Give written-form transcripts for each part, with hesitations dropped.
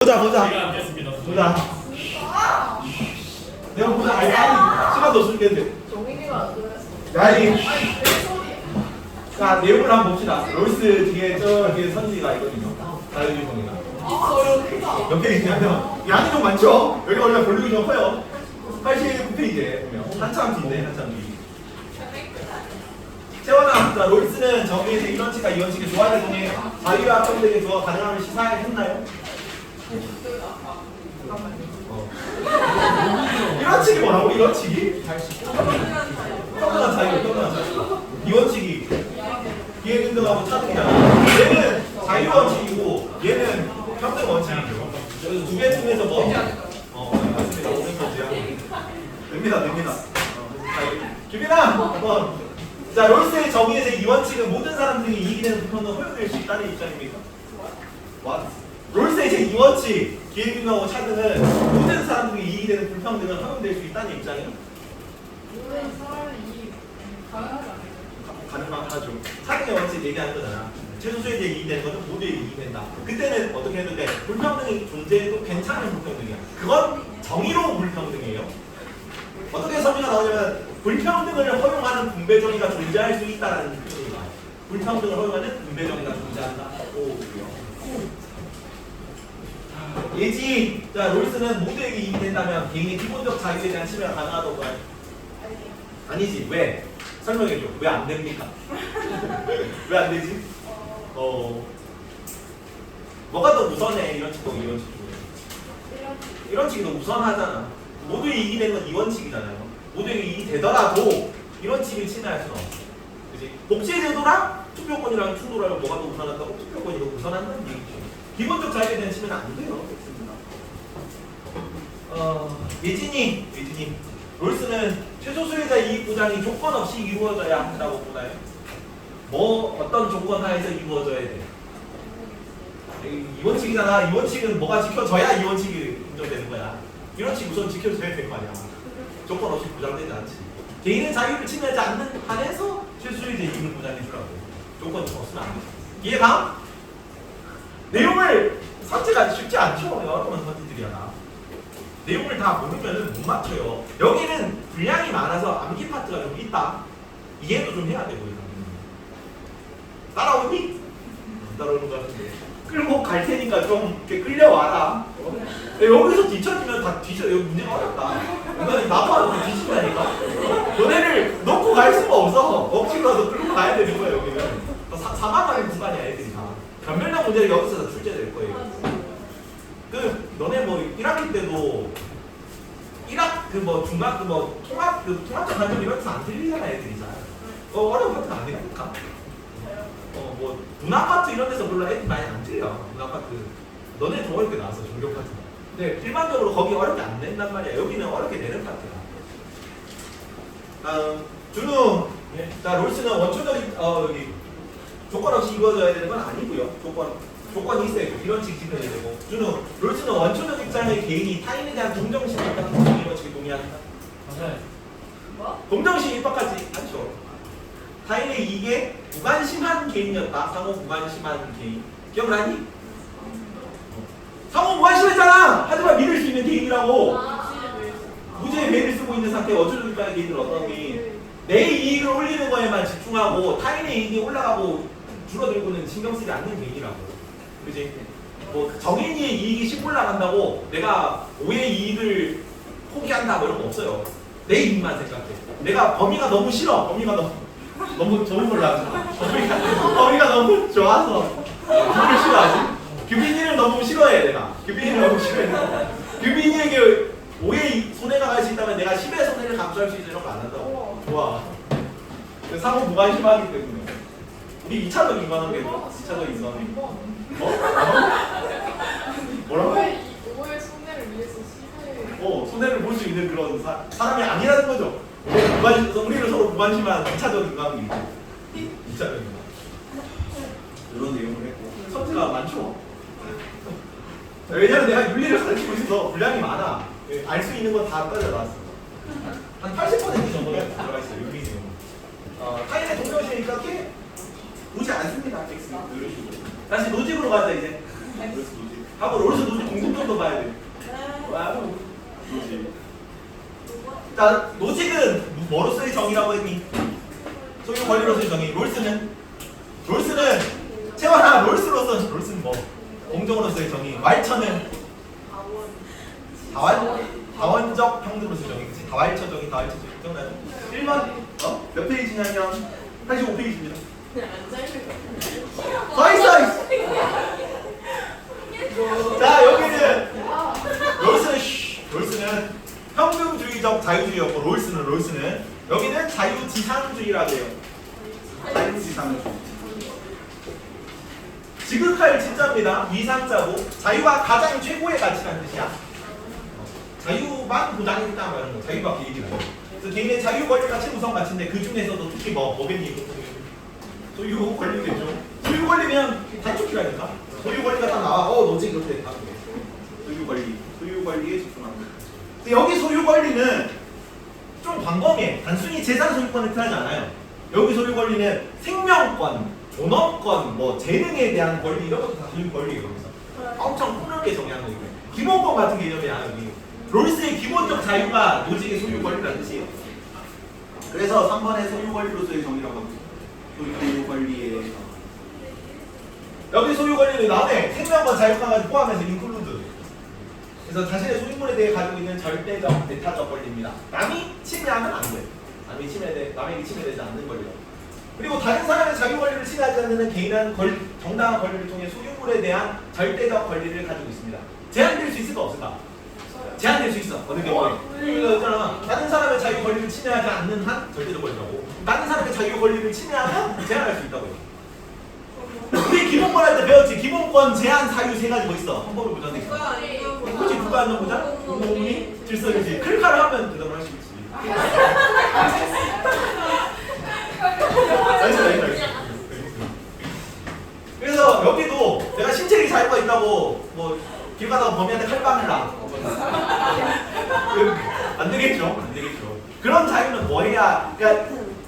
보자. 제가 앉겠습니다. 보자. 내가 보자. 아니, 시간도 없을텐데. 정민이가 안 그랬어. 야이. 아니, 내 소리. 자, 내용을 한번 봅시다. 롤스 뒤에 저 뒤에 선지가 있거든요. 자유주의공이가. 이거 크다. 몇 페이지냐면 양이 좀 많죠? 여기 원래 볼륨이 좀 커요. 89페이지에 보면 한참 뒤인데 한참 뒤. 채원아, 자, 롤스는 정의에서 이원칙과 이원칙의 조화를 통해 자유와 평등의 조화 가능함을 시사했나요? 이원칙이 뭐라고? 이원칙이? 평등한 자유, 평등한 자유. 이원칙이 기회등등하고 차등이잖아. 얘는 자유원칙이고 얘는 평등원칙이죠. 그래서 두 개 중에서 뭐? 맞습니다. 오는 거지야. 됩니다. 김민아! 자, 롤스의 정의에서 이 원칙은 모든 사람들이 이익이 되는 불평등 허용될 수 있다는 입장입니까? 롤스의 제 2원칙, 기회균형하고 차등은 모든 사람들이 이익이 되는 불평등은 허용될 수 있다는 입장이에요? 모든 사람이 이 가능하지 않아요. 가능하죠. 차등의 원칙 얘기하는 거잖아. 최소수에 대해 이익이 되는 것은 모두에게 이익이 된다. 그때는 어떻게 했는데 불평등이 존재해도 괜찮은 불평등이야. 그건 정의로운 불평등이에요. 어떻게 선의가 나오냐면 불평등을 허용하는 분배정의가 존재할 수 있다는 표현이 나와요. 불평등을 허용하는 분배정의가 존재한다고. 예지. 자, 롤스는 모두에게 이익이 된다면 개인의 기본적 자유에 대한 침해가 가능하다고 해요. 아니지. 왜? 설명해줘. 왜 안 됩니까? 왜 안 되지? 뭐가 더 우선해? 이런 식도 이런 식도. 이런 식이 더 우선하잖아. 모두에 이익이 되는 건 이원칙이잖아요. 모두에게 이익이 되더라도 이런 식을 침해할 수는 없어. 그치? 복지제도랑 투표권이랑 충돌하면 뭐가 더 우선한다고? 투표권이 더 우선한다는 얘기죠. 기본적 자유에 대한 침해는 안 돼요. 예진이. 롤스는 최소수혜자 이익 보장이 조건 없이 이루어져야 한다고 보나요? 뭐 어떤 조건 하에서 이루어져야 돼? 이 원칙이잖아. 이 원칙은 뭐가 지켜져야 이 원칙이 인정되는 거야. 이 원칙 우선 지켜줘야 될 거 아니야. 조건 없이 보장되지 않지. 개인의 자유를 침해하지 않는 한에서 최소수혜자 이익을 보장해 주라고. 조건 없으면 안 돼. 이해가? 내용을 선지가 쉽지 않죠. 여러분 선지들이야. 내용을 다 모르면 못 맞춰요. 여기는 분량이 많아서 암기 파트가 좀 있다. 이해도 좀 해야 되고. 따라오니? 따라오는 것 같은데. 끌고 갈 테니까 좀 이렇게 끌려와라. 여기서 뒤쳐지면 다 뒤져. 여기 문제가 어렵다. 이거는 나빠도 뒤진다니까. 너네를 놓고 갈 수가 없어. 억지로라도 끌고 가야 되는 거야 여기는. 사망하는 구간이야 애들이 다. 변별력 문제는 여기서 다 출제될 거예요. 너네 뭐 1학기 때도 1학 중간 통합적 관점 이런 데서 안 들리잖아 애들이 잘. 어려운 파트는 안 되니까. 뭐 문학 파트 이런 데서 별로 애들 많이 안 들려. 문학 파트. 너네 더 어렵게 나왔어 종교 파트. 근데 일반적으로 거기 어렵게 안 낸단 말이야. 여기는 어렵게 내는 파트야. 준우. 자, 롤스는 원초적인 여기 조건 없이 이루어져야 되는 건 아니고요. 조건이 있어야죠. 이런 식 지켜야 되고. 준우, 롤스는 원초적 입장의 개인이 타인에 대한 동정심을 입각하는 이원칙에 동의한다. 맞아요. 뭐? 동정심 입각하지 않죠. 타인의 이익에 무관심한 개인이었다. 상호 무관심한 개인. 기억나니? 상호 무관심했잖아. 하지만 믿을 수 있는 개인이라고. 무죄의 매를 쓰고 있는 상태에 원초적 입장의 개인들 어떤 개인? 내 이익을 올리는 거에만 집중하고 타인의 이익이 올라가고 줄어들고는 신경 쓰지 않는 개인이라고. 그지? 뭐 정인이의 이익이 10 올라간다고 내가 5의 이익을 포기한다 뭐 이런 거 없어요. 내 이익만 생각해. 내가 범위가 너무 싫어. 범위가 너무 좋은 걸로 하지 마. 범위가 너무 좋아서 그걸 싫어하지. 규빈이를 너무 싫어해 내가. 규빈이를 너무 싫어해. 규빈이에게 5의 손해가 갈 수 있다면 내가 10의 손해를 감수할 수 있는 이런 거 안 한다고. 좋아. 상호 무관심하기 때문에. 우리 2차적 인간관계 2차적 인간관계. 뭐라고? 5의 손해를 위해서 시세. 손해를 볼 수 있는 그런 사람이 아니라는 거죠. 우리는 서로 무관심한 2차적 인간관계이죠. 2차적 인간. 이런 내용을 했고 선지가 많죠. 왜냐면 내가 윤리를 가르치고 있어서 분량이 많아. 알 수 있는 건 다 따져놨어. 한 80% 정도가 들어가 있어요. 윤리 내용. 타인의 동정심에 입각해 보지 않습니다. X 이런 식으로. 다시 노직으로 가자 이제. 노직. 하고 롤스 노지 공통점도 봐야 돼. 와우. 노지. 자, 노직은 뭐로서의 정의라고 했니? 소유 권리로서의 정의. 롤스는 채원아 롤스는 뭐? 공정으로서의 정의. 왈처는 다원적 평등으로서의 정의. 그치? 다왈처 정의. 기억나요? 1번 몇 페이지냐면 85페이지입니다. 써있어. 자, 여기는 롤스는 평등주의적 자유주의였고 롤스는 여기는 자유지상주의라고 해요. 자유지상주의. 지극할 진짜입니다. 위상자고 자유가 가장 최고의 가치라는 뜻이야. 자유만 보장했다 말하는 거. 자유밖에 얘기를 안 해. 그래서 개인의 자유 권리가 최우선 가치인데 그 중에서도 특히 뭐 법에 소유 권리겠죠. 소유 권리면 단축키라니까. 소유 권리가 딱 나와. 노직 이렇게 다 소유 권리에 집중합니다. 여기 소유 권리는 좀 광범위해. 단순히 재산 소유권을 뜻하지 않아요. 여기 소유 권리는 생명권, 존엄권, 뭐 재능에 대한 권리 이런 것도 다 소유 권리예요. 여기서 엄청 폭넓게 정의하는 거예요. 기본권 같은 개념이야 여기. 롤스의 기본적 자유가 노직의 소유 권리라는 뜻이에요. 그래서 3번의 소유 권리로서의 정의라고 합니다. 소유 권리의 여기 소유 권리는 남의 생명권 자유권까지 포함해서 인클루드. 그래서 자신의 소유물에 대해 가지고 있는 절대적 배타적 권리입니다. 남이 침해하면 안 돼. 남에게 침해되지 않는 권리다. 그리고 다른 사람의 자유 권리를 침해하지 않는 개인은 정당한 권리를 통해 소유물에 대한 절대적 권리를 가지고 있습니다. 제한될 수 있을까 없을까? 제한될 수 있어. 어느 경우에. 그러니까 다른 사람의 자유 권리를 침해하지 않는 한 절대적 권리라고. 다른 사람의 자유 권리를 침해하면 제한할 수 있다고요. 우리 기본권 할 때 배웠지. 기본권, 제한, 사유 세 가지 뭐 있어? 헌법을 보장돼 있어. 그렇지. 국가안전보장, 공공운이, 질서유지. 클카를 하면 대답을 할 수 있지. 그래서 여기도 내가 신체의 자유가 있다고 뭐 길 가다가 범인한테 칼빵을 놔. 안 되겠죠. 그런 자유는 뭐 해야? 그러니까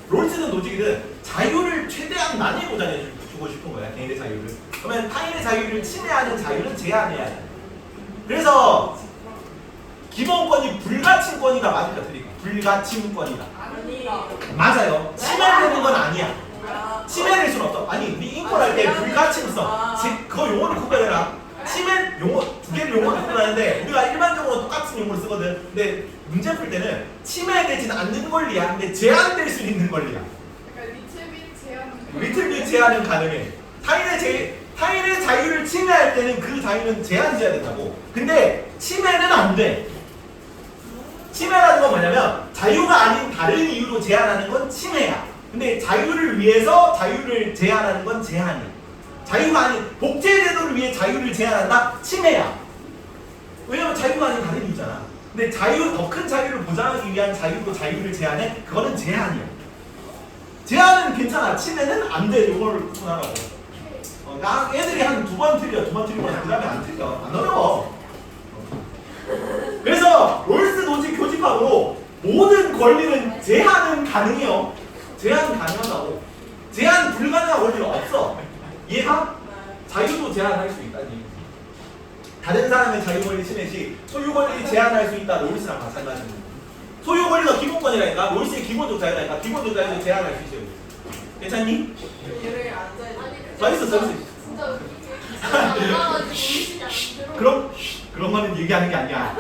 롤스든 노직이든 자유를 최대한 많이 보장해 주고 싶은 거야. 개인의 자유를. 그러면 타인의 자유를 침해하는 자유는 제한해야 돼. 그래서 기본권이 불가침권이다. 맞을까 틀릴까? 불가침권이다. 맞아요. 침해되는 건 아니야. 침해될 수는 없어. 아니, 우리 인권할 때 불가침성. 그거 용어를 구별해라. 침해 용어 두 개를 용어를 구별하는데 우리가 일반적으로 똑같은 용어를 쓰거든. 근데 문제 풀 때는 침해되지는 않는 권리야. 근데 제한될 수 있는 권리야. 리틀 제한은 가능해. 타인의 자유를 침해할 때는 그 자유는 제한돼야 된다고. 근데 침해는 안 돼. 침해라는 건 뭐냐면 자유가 아닌 다른 이유로 제한하는 건 침해야. 근데 자유를 위해서 자유를 제한하는 건 제한이야. 자유가 아닌 복제제도를 위해 자유를 제한한다? 침해야. 왜냐면 자유가 아닌 다른 이유잖아. 근데 더 큰 자유를 보장하기 위한 자유로 자유를 제한해? 그거는 제한이야. 제한은 괜찮아. 침해는 안 돼. 이걸 구분하라고. 애들이 한 두 번 틀려. 그 다음에 안 틀려. 안 어려워. 그래서 롤스 노직 교집합으로 모든 권리는 제한은 가능해요. 제한 가능하다고. 제한 불가능한 권리는 없어. 이해가? 자유도 제한할 수 있다니. 다른 사람의 자유 권리 침해 시 소유 권리 제한할 수 있다. 롤스랑 마찬가지입니다. 소유 권리가 기본권이라니까. 롤스의 기본적 자유라니까. 기본적 자유도 제한할 수 있어요. 괜찮니? 서 있어. 진짜 그런 거는 얘기하는 게 아니야.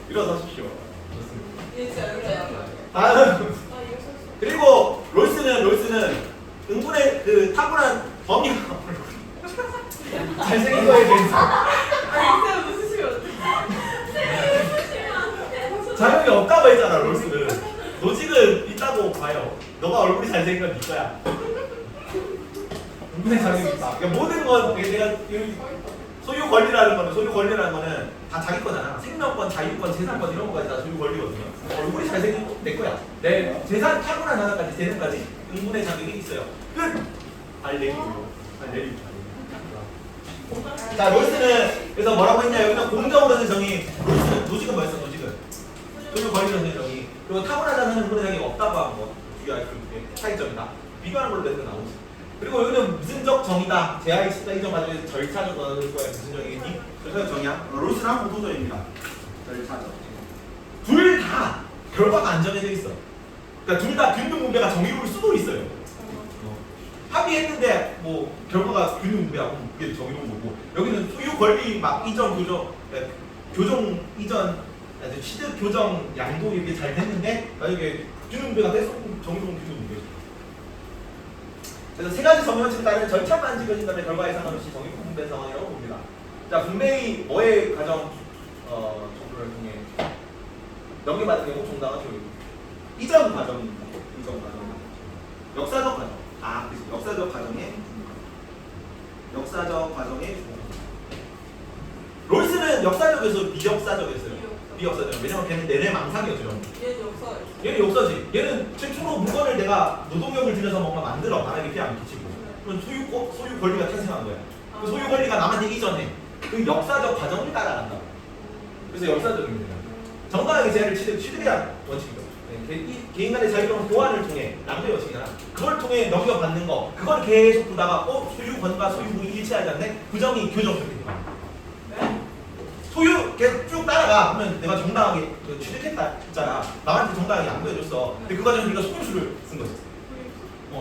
일어서십시오. 다음. 그리고 롤스는 응분의 그 타고난 범위가 잘생긴 거에 대해서 자격이 없다고 했잖아. 롤스는. 노직은 있다고 봐요. 너가 얼굴이 잘생긴 건 네 거야. 응분의 자격이 있다. 그러니까 모든 건 내가 소유 권리라는 거는 다 자기 거잖아. 생명권, 자유권, 재산권 이런 거까지 다 소유 권리거든요. 얼굴이 잘생긴 거 내 거야. 내 재산 타고난 하나까지 재능까지 응분의 자격이 있어요. 끝. 알레리고. 자, 롤스는 그래서 뭐라고 했냐? 여기는 공정으로는 정의. 노직은 뭐였어? 소유 권리로는 정의. 그리고 타고난 자는 응분의 자격이 없다고 한 거. 주의할 수 있게 차이점이다. 비교하는 걸로 맨날 나오지. 그리고 여기는 무슨적 정의다. 제하의 치다 이점 가지고 절차적 언어를 써야 무슨 정의겠니? 절차적 정의야. 롤스랑 보도적입니다. 절차적. 둘 다 결과가 안 정해져 있어. 그러니까 둘 다 균등 분배가 정의로울 수도 있어요. 합의했는데 뭐 결과가 균등 분배하고 그게 정의로운 거고 여기는 소유 권리 막 이전 교정 그러니까 교정 이전 취득 교정 양도 이렇게 잘 됐는데 만약에 균등 분배가 됐어 정의로운 균등 분배죠. 그래서 세 가지 정의원칙에 따른 절차만 지켜진다면 결과에 상관없이 정의로운 분배 상황이라고 봅니다. 자 분배의 뭐의 과정 정도를 통해 넘겨받은 경우 정당한 효율 이전 과정입니다. 이전 과정 역사적 과정 그치. 역사적 과정의 롤스는 역사적에서 비역사적이었어요. 비역사적. 왜냐면 걔는 내내 망상이었죠. 얘는 역사예요. 얘는 역사지. 얘는 최초로 물건을 내가 노동력을 들여서 뭔가 만들어 남에게 피해 안 끼치고 그럼 소유 권리가 탄생한 거야. 그 소유 권리가 남한테 이전에 그 역사적 과정을 따라간다. 그래서 역사적입니다. 정당하게 제한을 취득에 대한 원칙이죠. 개인 간의 자유로운 교환을 통해 남녀의 원칙이잖아. 그걸 통해 넘겨받는 거 그걸 계속 보다가 소유권과 소유물이 일치하지 않네? 부정이 교정이 됩니다. 네? 소유 계속 쭉 따라가 하면 내가 정당하게 취득했다 했잖아. 남한테 정당하게 안 보여줬어. 근데 그 과정에서 네가 속임수를 쓴 거지.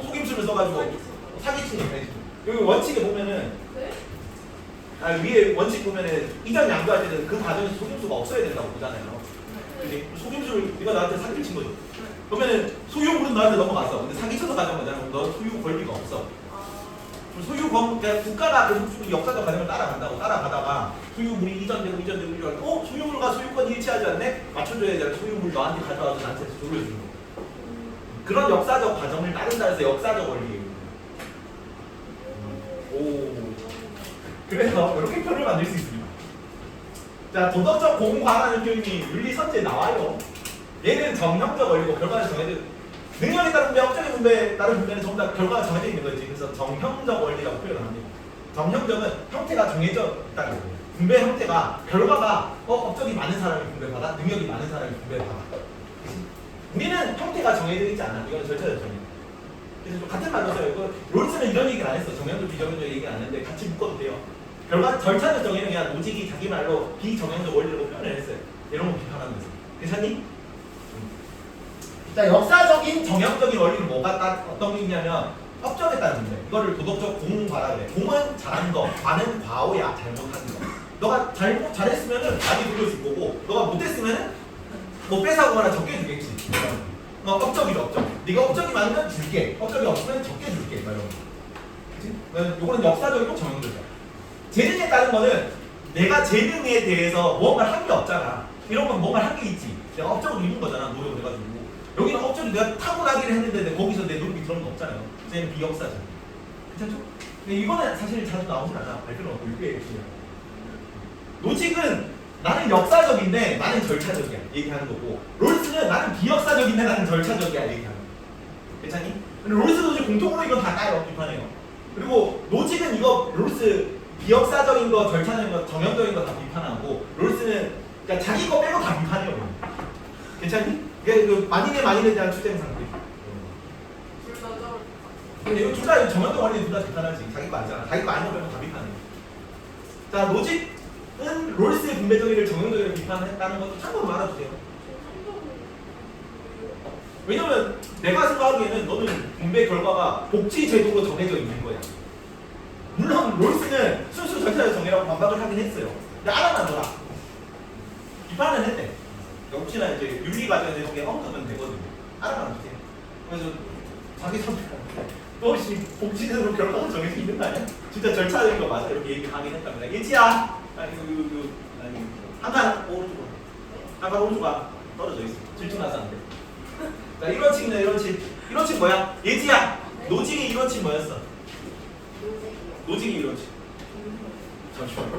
속임수를 써가지고 사기치는 거지. 여기 원칙에 보면은 네? 위에 원칙 보면은 이전 양도할 때는 그 과정에서 속임수가 없어야 된다고 보잖아요. 근데 속임수를 네가 나한테 사기를 친 거죠. 그러면은 소유물은 너한테 넘어갔어. 근데 사기쳐서 가져온 거잖아. 너 소유 권리가 없어. 그러니까 국가가 그 역사적 과정을 따라가다가 소유물이 이전되고 소유물과 소유권이 일치하지 않네? 맞춰줘야 돼. 소유물 너한테 가져와서 나한테 돌려주는 거. 그런 역사적 과정을 따른다 해서 역사적 원리예요. 그래서 이렇게 표현을 만들 수 있습니다. 자, 도덕적 공과라는 표현이 윤리선제에 나와요. 얘는 정형적 원리고 결과는 정해져 능력에 따른 분배, 업적의 분배에 따른 분배는 전부 다 결과가 정해져 있는 거지. 그래서 정형적 원리라고 표현을 합니다. 정형적은 형태가 정해져 있다는 거예요. 분배 형태가 결과가 업적이 많은 사람이 분배받아, 능력이 많은 사람이 분배받아. 우리는 형태가 정해져 있지 않아. 이건 절차적 정의. 그래서 좀 같은 말로 써요. 이거 롤스는 이런 얘기를 안 했어. 정형적, 비정형적 얘기를 안 했는데 같이 묶어도 돼요. 결과 절차적 정의는 그냥 오직이 자기 말로 비정형적 원리라고 표현을 했어요. 이런 거 비판하면서. 괜찮니? 자, 역사적인 정형적인 원리는 어떤 게 있냐면 업적에 따른 건데 이거를 도덕적 공과라 그래. 공은 잘하는 거, 과는 과오야, 잘못하는 거. 너가 잘했으면은 많이 돌려줄 거고 너가 못했으면은 뭐 뺏어가거나 적게 주겠지. 업적이죠, 업적. 네가 업적이 많으면 줄게, 업적이 없으면 적게 줄게. 이런 거. 그치? 요거는 역사적이고 정형적이야. 재능에 따른 거는 내가 재능에 대해서 뭔가 한 게 없잖아. 이런 건 뭔가 한 게 있지. 내가 업적을 이룬 거잖아, 노력을 해가지고. 여기는 업적이 내가 타고나기를 했는데 거기서 내 노력이 들어온 거 없잖아요. 그래서 얘는 비역사잖아. 괜찮죠? 근데 이거는 사실 자주 나오진 않아. 발표는 없고 이게 로직은 나는 역사적인데 나는 절차적이야 얘기하는 거고 롤스는 나는 비역사적인데 나는 절차적이야 얘기하는 거. 괜찮니? 근데 롤스 로직 공통으로 이건 다 따요. 비판해요. 그리고 로직은 이거 롤스 비역사적인 거, 절차적인 거, 정형적인 거 다 비판하고 롤스는 그러니까 자기 거 빼고 다 비판해요. 괜찮니? 그 만인에 대한 출생 상태. 근데 이거 둘다 정형적 원리 둘 다 비판하지. 자기 거 아니잖아. 자기 거 아닌 거 빼고 다 비판해. 자, 로직은 롤스의 분배적이를 정형적으로 비판했다는 것도 참고로 알아주세요. 왜냐면 내가 생각하기에는 너는 분배 결과가 복지 제도로 정해져 있는 거야. 물론 롤스는 순수 절차적 정의라고 반박을 하긴 했어요. 근데 알아놔둬라. 비판은 했대. 혹시나 이제 윤리 과정에서 이런 게 언급은 되거든요. 알아놔주세요. 그래서 자기 선택하는데 또 혹시 복지제도로 결과가 정해져 있는 거 아니야? 진짜 절차적인 거 맞아. 이렇게 얘기하긴 했답니다. 예지야! 아니 한칸 오른쪽으로. 한칸 오른쪽으로 떨어져 있어. 질투나서 안 돼. 자, 이론칙이네, 이론칙. 이론칙 뭐야? 예지야! 노직의 이론칙 뭐였어? 노직의 이론칙. 잠시만.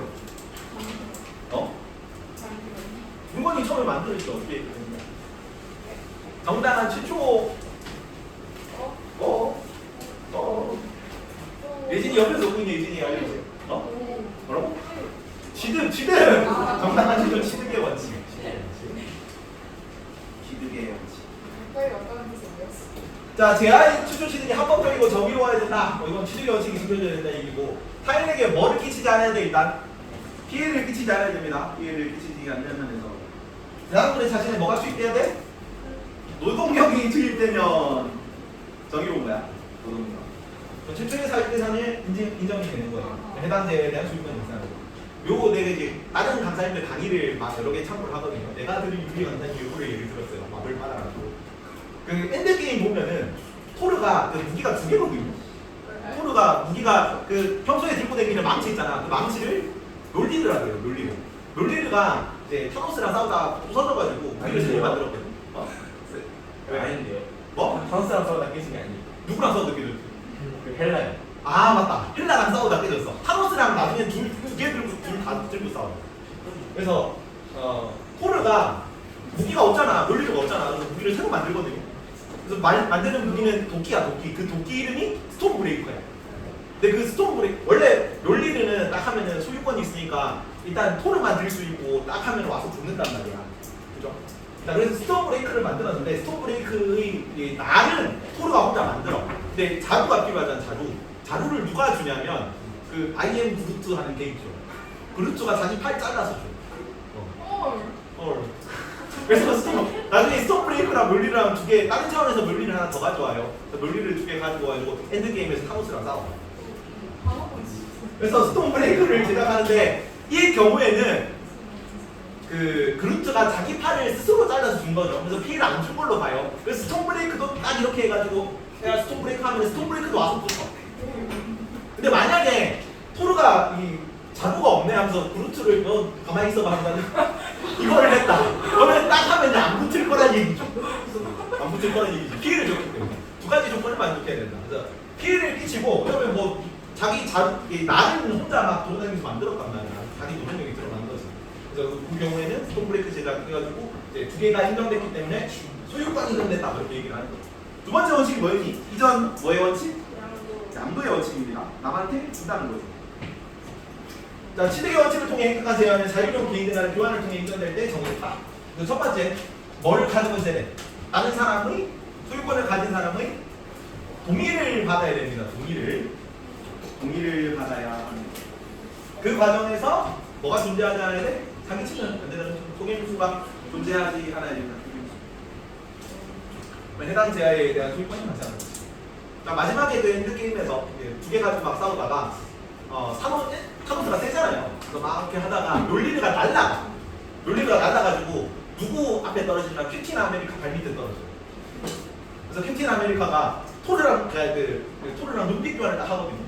물건이 처음에 만들어질 때 어떻게 했거든요? 정당한 최초. 예진이 옆에서 오고 있는 예진이 알려주세요. 뭐라고? 취득! 정당한 최초 취득의 원칙. 취득의 원칙. 가까이 왔다는 뜻이 뭐였어? 자, 제아의 추출 취득이 합법적이고 정의로워야 된다. 이건 취득의 원칙이 지켜져야 된다 얘기고, 타인에게 뭐를 끼치지 않아야 돼. 일단 피해를 끼치지 않아야 됩니다. 피해를 끼치지 않는 한에서 여러분의 자신에 뭐가 투입돼야 돼? 노동력이 투입되면 정의로운 거야. 노동력. 최초의 사회대상을 인정이 되는 거예요. 해당 대회에 대한 수익권이 있어요. 요거 내가 이제 다른 강사님들 강의를 막 여러 개 참고를 하거든요. 내가 들은 유리 강사님 요거를 예를 들었어요. 마블 빨아가지고. 그 엔드게임 보면은 토르가 그 무기가 두 개거든요. 토르가 무기가 그 평소에 들고 다니는 망치 있잖아. 그 망치를 롤리르라고 해요. 롤리르. 롤리르가 이제 타노스랑 싸우다가 부서져가지고 무기를 새로 만들었거든. 왜 아닌데요? 뭐? 타노스랑 싸우다 깨진 게 아니에요. 누구랑 싸우다 깨졌지? 그 헬라요. 아 맞다. 헬라랑 싸우다 깨졌어. 타노스랑 나중에 두개 들고 둘 다 들고 싸워. 그래서 토르가 무기가 없잖아. 롤리르가 없잖아. 그래서 무기를 새로 만들거든요. 그래서 만드는 무기는 도끼야, 도끼. 그 도끼 이름이 스톰 브레이커야. 근데 그 스톰 브레이커, 원래 롤리르는 딱 하면은 소유권이 있으니까 일단 토르만 들 수 있고 딱 하면 와서 붙는단 말이야. 그죠? 자, 그래서 스톰 브레이커를 만들었는데 스톰 브레이크의 날은 토르가 혼자 만들어. 근데 자루가 필요하잖아, 자루. 자루를 누가 주냐면 그 IM 그루트 하는 게 있죠. 그루트가 자기 팔 잘라서 줘. 그래서 나중에 스톰 브레이크랑 롤리랑 두 개 다른 차원에서 롤리를 하나 더 가져와요. 롤리를 두 개 가지고 와가지고 엔드 게임에서 타노스랑 싸워. 그래서 스톰 브레이크를 제작하는데 이 경우에는 그 그루트가 자기 팔을 스스로 잘라서 준 거죠. 그래서 피해를 안 준 걸로 봐요. 그래서 스톰 브레이크도 딱 이렇게 해가지고 내가 스톰 브레이크 하면 스톰 브레이크도 와서 붙어. 근데 만약에 토르가 이 자루가 없네 하면서 그루트를 너 가만히 있어봐 하면 이거를 했다. 그러면 딱 하면 이제 안 붙을 거란 얘기죠. 안 붙을 거란 얘기죠. 피해를 줬기 때문에 두 가지 조건을 만족해야 된다. 그래서 피해를 끼치고 그러면 뭐 자기 나를 혼자 막 돌아다니면서 만들었단 말이야. 자기 노동력이 들어간 거지. 그래서 그 경우에는 스톰 브레이크 제작해가지고 이제 두 개가 인정됐기 때문에 소유권이 인정됐다 그렇게 얘기를 하는 거죠. 두 번째 원칙이 뭐였니? 이전 뭐의 원칙? 양도의 원칙입니다. 남한테 준다는 거죠. 자, 취득의 원칙을 통해 행복한 제한은 자유로운 개인들 간의 교환을 통해 인정될 때 정의롭다. 첫 번째, 뭘 가지고 있어야 돼? 다른 사람의 소유권을 가진 사람의 동의를 받아야 됩니다. 동의를 받아야 합니다. 그 과정에서 뭐가 존재하지 않아야 돼? 사기치는 안 되는 소개인수가 존재하지 않아야 됩니다. 해당 제하에 대한 소유권이 많지 않은 거지. 자, 마지막에 그 엔드게임에서 두 개 가지고 막 싸우다가 타노스가 세잖아요. 그래서 막 이렇게 하다가 롤리르가 날라가지고 누구 앞에 떨어지냐면 캡틴 아메리카 발밑에 떨어져요. 그래서 캡틴 아메리카가 토르랑 눈빛 교환을 딱 하거든요.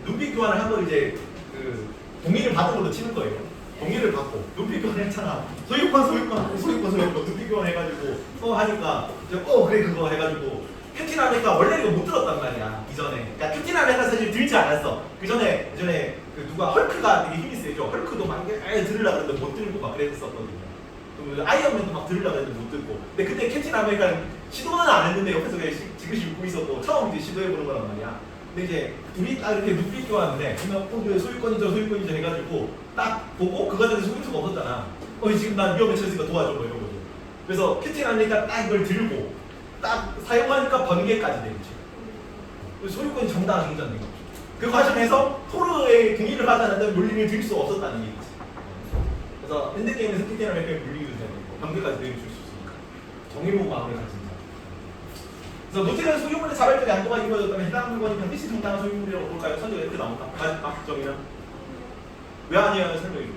눈빛 교환을 한 걸 이제 그 동의를 받은 걸로 치는 거예요. 동의를 받고 눈빛 교환을 했잖아. 소유권 눈빛 교환 해가지고 하니까 그래 그거 해가지고 캡틴 아메리카 원래 이거 못 들었단 말이야 이전에. 그러니까 캡틴 아메리카 사실 들지 않았어. 그전에 그 누가 헐크가 되게 힘이 세죠. 헐크도 막 들으려고 했는데 못 들고 막 그랬었거든요. 아이언맨도 막 들으려고 했는데 못 듣고. 근데 그때 캡틴 아메리카는 시도는 안 했는데 옆에서 그냥 지그시 웃고 있었고 처음 이제 시도해보는 거란 말이야. 근데 이제 둘이 딱 이렇게 눈빛 교환하는데 그러면 소유권이죠 해가지고 딱 보고 그 과정에 소유투가 없었잖아. 지금 난 위험에 처했으니까 도와줘 뭐 이런 거죠. 그래서 캡틴 아메리카 딱 이걸 들고 딱 사용하니까 번개까지 되죠. 소유권이 정당하게 인정된 거죠. 그 과정에서 토르의 동의를 받았는데 물림을 들 수 없었다는 얘기지. 그래서 엔드게임에서 캡틴 아메리카의 물림이 되는 거 번개까지 내려줄 수 있으니까 정의로운 마음을 가진 자. 그래서 노태는 소유물의 자발적 양도가 이루어졌다면 해당 물건이 반드시 정당한 소유물이라고 볼까요? 선지가 이렇게 나온다. 마지막 정의는 왜 아니에요? 설명해 줘.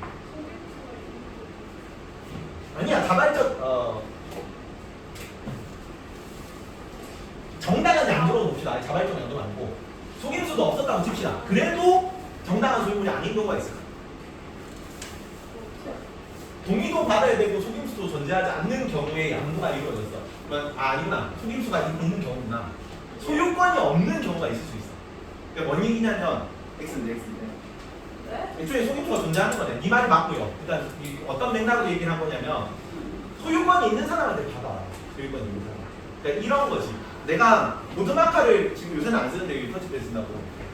아니야, 자발적 정당한 양도로 봅시다. 자발적 양도는 아니고 속임수도 없었다고 칩시다. 그래도 정당한 소유물이 아닌 경우가 있어요. 동의도 받아야 되고 속임수도 존재하지 않는 경우에 양도가 이루어졌어. 그러면 아니구나. 속임수가 있는 경우구나. 소유권이 없는 경우가 있을 수 있어. 그러니까 뭔 얘기냐면 X인데. 네? 애초에 속임수가 존재하는 거네. 네 말이 맞고요. 일단 어떤 맥락으로 얘기를 한 거냐면 소유권이 있는 사람한테 받아. 소유권이 있는 사람. 그러니까 이런 거지. 내가 모드마카를 지금 요새는 안 쓰는데 여기 터치돼 쓴다고.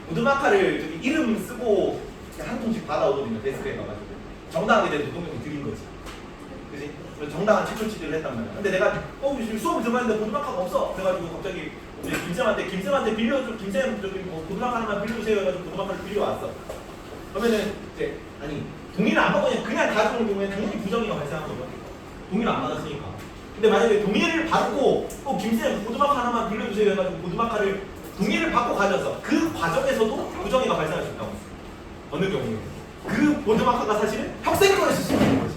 모드마카를 저기 이름 쓰고 한 통씩 받아오거든요. 데스크에 가가지고 정당하게 된 노동력을 드린 거지. 그지? 정당한 최초 취득을 했단 말이야. 근데 내가 지금 수업을 들었는데 모드마카가 없어. 그래가지고 갑자기 김쌤한테 빌려줘. 김쌤 저기 뭐 고등학 하나만 빌려주세요 해가지고 고등학교를 빌려왔어. 그러면은 이제 아니 동의를 안 받고 그냥 가져온 경우에 당연히 부정의가 발생한 거죠. 동의를 안 받았으니까. 근데 만약에 동의를 받고 또 김쌤 고등학 하나만 빌려주세요 해가지고 고등학교를 동의를 받고 가져서 그 과정에서도 부정의가 발생할 수 있다고. 어느 경우에 그 고등학교가 사실은 학생 거였을 수 있는 거지.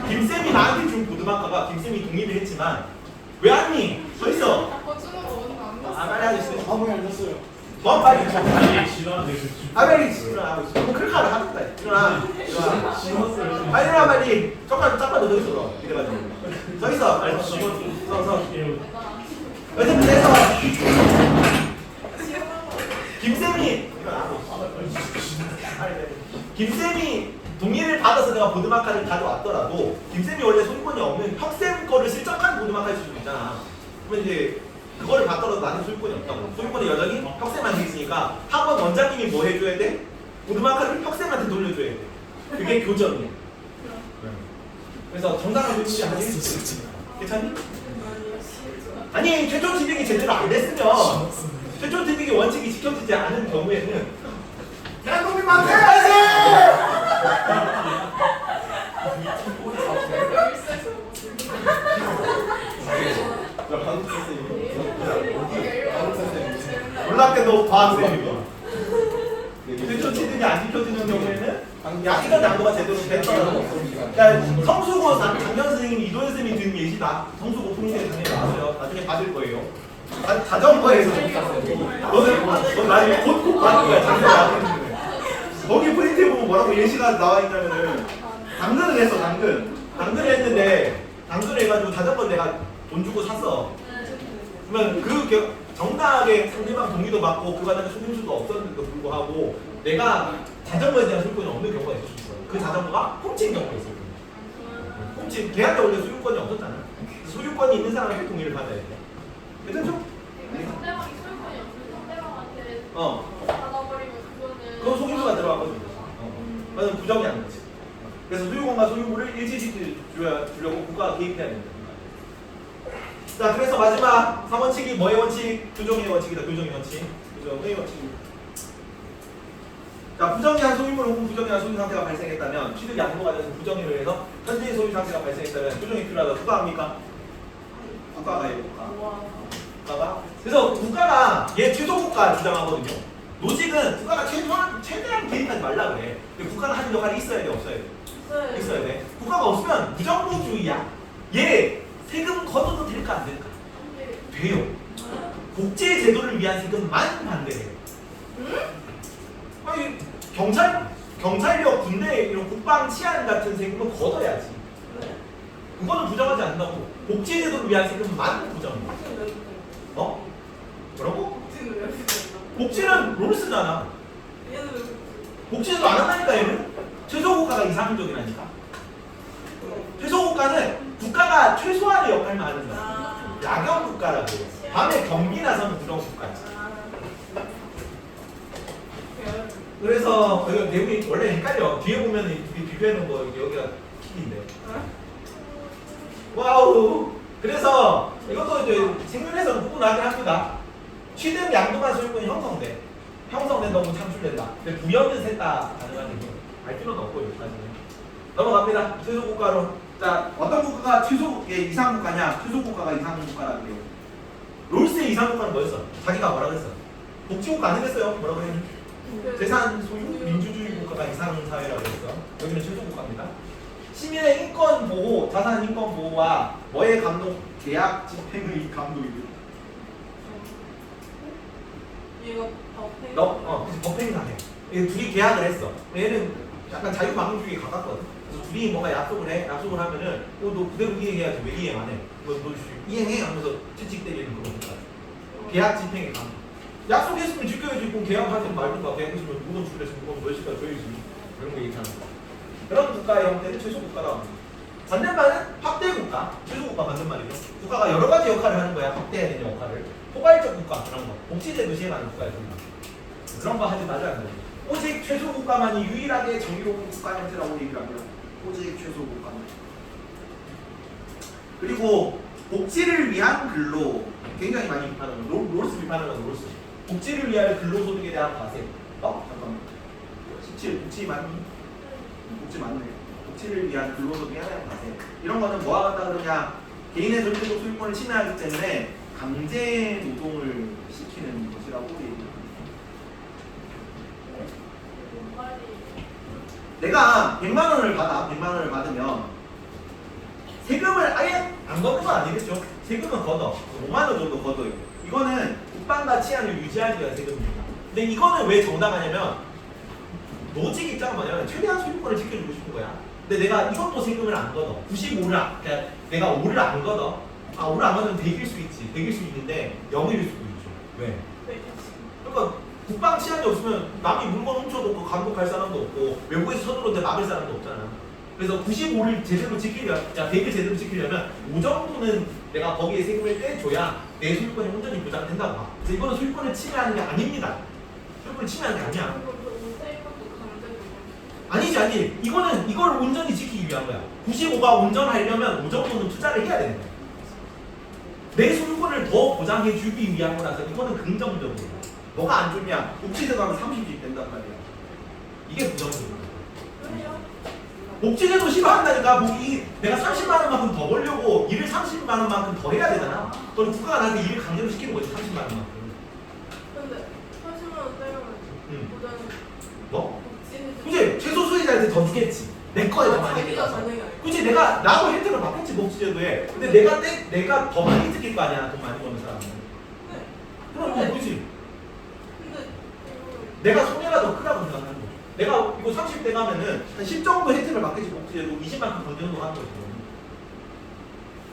김쌤이 나한테 준 고등학교가 김쌤이 동의를 했지만 왜 왔니? 서 있어. 거주는 원은 안 아 났어. 빨리 하겠어. 아무리 안 됐어요. 뭐 빨리. 싫어하는데 아벨이 일어나. 뭐 그렇게 하다. 일어나. 싫었어요. 빨리 일어나 빨리. 잠깐 더 있어 너. 이래가지고. 서 있어. 아니 싫었어. 서. 내가 어쨌든 그래서 김쌤이 일어나. 김쌤이 동의를 받아서 내가 보드마카를 가져왔더라도 김쌤이 원래 소유권이 없는 혁쌤 거를 실적한 보드마카일 수도 있잖아. 그러면 이제 그거를 받더라도 나는 소유권이 없다고. 소유권이 여전히 혁쌤한테 있으니까 학원 원장님이 뭐 해줘야 돼? 보드마카를 혁쌤한테 돌려줘야 돼. 그게 교정이야. 그래서 정당한 소유권이 아니지. 괜찮니? 아니 최종 진행이 제대로 안 됐으면 최종 진행의 원칙이 지켜지지 않은 경우에는 대한민국 만세! 열쇠에서 한국 선생님. 놀랍게도 과학생이고 최초 치등이 안 지켜지는 경우에는 이런 양도가 제대로 됐더라도 그러니까 성수고 장현 선생님, 이도현 선생님이 든 예시다. 성수고 풍수에 당연히 나와요. 나중에 받을 거예요. 자전거에서 너는 나중에 곧 받을 거야. 장현 나중에 거기 프린트에 보면 뭐라고 예시가 나와 있냐면은 당근을 했어. 당근을 했는데 당근을 해가지고 자전거를 내가 돈 주고 샀어. 그러면 그 정당하게 상대방 동의도 받고 그 과정에 속임수도 없었는데도 불구하고 내가 자전거에 대한 소유권이 없는 경우가 있을 수 있어요. 그 자전거가 훔친 경우가 있어요. 훔친 걔한테 원래 소유권이 없었잖아. 소유권이 있는 사람한테 동의를 받아야 돼. 괜찮죠? 상대방이 소유권이 없는 상대방한테 어. 받아버리면 그건 소유주가 들어가거든. 그건 부정이 안 되지. 그래서 소유권과 소유물을 일치시켜 주려고 국가가 개입해야 된다. 자, 그래서 마지막 3원칙이 뭐의 원칙? 교정의 원칙이다. 교정의 원칙. 교정의 원칙. 자, 부정의한 소유물 혹은 부정의한 소유 상태가 발생했다면 취득 양도가 돼서 부정의를 해서 현재의 소유 상태가 발생했다면 교정이 필요하다. 누가 합니까? 국가가 해요. 국가가. 그래서 국가가 얘 최소 국가 주장하거든요. 노직은 국가가 최대한 개입하지 말라 그래. 근데 국가가 하는 역할이 있어야 돼, 없어야 돼? 있어야 돼. 국가가 없으면 무정부주의야. 얘 세금 걷어도 될까 안 될까? 돼요. 복제 제도를 위한 세금만 반대해요. 아니 경찰력, 군대 이런 국방 치안 같은 세금은 걷어야지. 그거는 부정하지 않는다고. 복제 제도를 위한 세금만 부정해. 어? 뭐라고? 복지는 롤스잖아. 복지도 안 한다니까 얘는. 최소국가가 이상적이라니까. 최소국가는 국가가 최소한의 역할만 하는 거야. 야경국가라고. 밤에 경비 나서는 부정국가지. 그래서 이거 내용이 원래 헷갈려. 뒤에 보면 이 비교해놓은 거 여기가 킥인데. 와우. 그래서 이것도 이제 생명에서는 구분하긴 합니다. 취득 양도만 소유권이 형성된다고 창출된다. 근데 부여는 셋다 가능한 얘기. 알 필요는 없고 여기까지는. 넘어갑니다. 최소국가로. 자, 어떤 국가가 이상국가냐? 최소국가가 이상국가라는 게요. 롤스의 이상국가는 뭐였어? 자기가 뭐라고 했어? 복지국가 아니겠어요? 뭐라고 했니? 재산 소유 민주주의 국가가 이상사회라고 했어. 여기는 최소국가입니다. 시민의 인권 보호, 자산 인권 보호와 뭐의 감독? 계약 집행의 감독이고. 그래서 법행사 해. 얘 둘이 계약을 했어. 얘는 약간 자유방임주의에 가깝거든. 그래서 둘이 뭔가 약속을 하면은 너 그대로 이행해야지 왜 이행 안 해? 너 이행해 하면서 채찍 때리는 그런 거다. 계약 집행의 감독. 약속했으면 지켜야지. 그럼 계약하지 말든가. 계약했으면 무건 줄였으면 무건 몇 시간 줘야지. 그런 거 얘기하는 거. 그런 국가의 형태는 최소국가라고 합니다. 반대말은 확대국가, 최소국가 반대말이죠. 국가가 여러 가지 역할을 하는 거야. 확대해야 되는 역할을. 포괄적 국가 그런 거. 복지제도 시행하는 국가에서 그런 거 하지 말라는 거예요. 오직 최소국가만이 유일하게 정의로운 국가 형태라고 얘기를 합니다. 오직 최소국가만. 그리고 복지를 위한 근로 굉장히 많이 비판하는 거. 롤스 비판하는 거. 롤스. 복지를 위한 근로소득에 대한 과세. 잠깐만. 17 복지 맞니? 복지 맞네. 복지를 위한 근로소득에 대한 과세. 이런 거는 뭐가 같다 그러냐? 개인의 절대적 소유권을 침해하기 때문에 강제 노동을 시키는 것이라고 얘기합니다. 내가 100만 원을 받아. 100만 원을 받으면 세금을 아예 안 걷는 건 아니겠죠. 세금은 걷어. 5만 원 정도 걷어요. 이거는 국방과 치안을 유지하기 위한 세금입니다. 근데 이거는 왜 정당하냐면 노직 입장은 뭐냐면 최대한 소유권을 지켜주고 싶은 거야. 근데 내가 이것도 세금을 안 걷어. 95를 그러니까 내가 5를 안 걷어. 5를 안 걷으면 100일 수 있지. 100일 수 있는데 0일일 수도 있죠. 왜? 그러니까 국방 치안이 없으면 남이 물건 훔쳐도 감독할 사람도 없고 외국에서 쳐들어오는데 막을 사람도 없잖아. 그래서 95를 제대로 지키려면, 100을 제대로 지키려면 5 정도는 내가 거기에 세금을 떼줘야 내 소유권이 온전히 보장된다고 봐. 그래서 이거는 소유권을 침해하는 게 아닙니다. 소유권을 침해하는 게 아니야. 아니지. 이거는 이걸 온전히 지키기 위한 거야. 95가 온전하려면 5 정도는 투자를 해야 되는 거야. 내 소유권을 더 보장해 주기 위한 거라서 이거는 긍정적으로. 너가 안 좋냐? 복지제도 하면 30씩 된단 말이야. 이게 부정적이야. 복지제도 싫어한다니까. 내가 30만 원만큼 더 벌려고 일을 30만 원만큼 더 해야 되잖아. 그럼 국가가 나한테 일을 강제로 시키는 거지. 30만 원만큼. 근데 40만 원 떼면 보장 뭐? 복지는 그치? 최소 수혜자한테 더 주겠지. 내 거에 더 많이 자기가 떼가서. 자기가 알고. 그치? 나도 혜택을 받겠지 복지제도에. 근데 내가 더 많이 뜯길 거 아니야. 돈 많이 버는 사람은. 네. 그럼 그치? 근데 내가 손해가 더 크다고 생각하는 거죠. 내가 이거 30대 가면은 한 10 정도 혜택을 받겠지 복지제도 20만큼 더 정도 하는 거죠.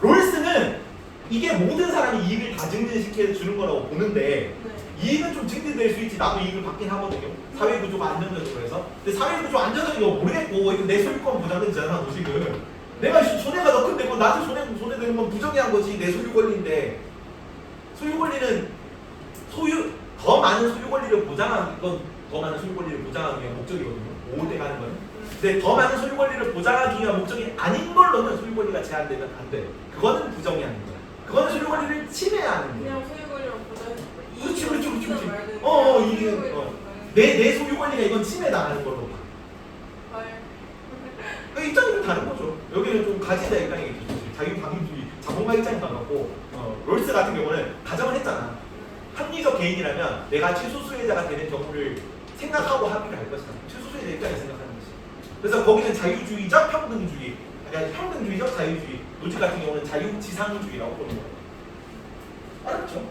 롤스는 이게 모든 사람이 이익을 다 증진시켜 주는 거라고 보는데 이익은 좀 증진될 수 있지. 나도 이익을 받긴 하거든요. 사회구조가 안정적으로 해서. 근데 사회구조 안정적이고 모르겠고 이거 내 소유권 보장되잖아. 도식은 내가 손해가 더 큰데 뭐 나한테 손해되는 건 부정의한 거지. 내 소유 권리인데 소유 권리는 더 많은 소유 권리를 보장하는 건 더 많은 소유 권리를 보장하기 위한 목적이거든요. 5대 가는 거는. 근데 더 많은 소유 권리를 보장하기 위한 목적이 아닌 걸로는 소유 권리가 제한되면 안 돼. 그거는 부정의하는 거야. 그거는 소유 권리를 침해하는 거야. 그냥 소유 권리랑 보장. 그렇지. 이게 내 소유 권리가 이건 침해당하는 걸로 봐. 그 입장이 좀 다른 거죠. 여기는 좀 가지자 입장이겠죠. 자기 방임주의, 자본가 입장이 달랐고 롤스 같은 경우는 가정을 했잖아. 합리적 개인이라면 내가 최소 수혜자가 되는 경우를 생각하고 합의를 할 것이다. 최소 수혜자 입장에서 생각하는 것이. 그래서 거기는 자유주의적 평등주의, 그러니까 평등주의적 자유주의. 노직 같은 경우는 자유지상주의라고 보는 거예요. 알았죠?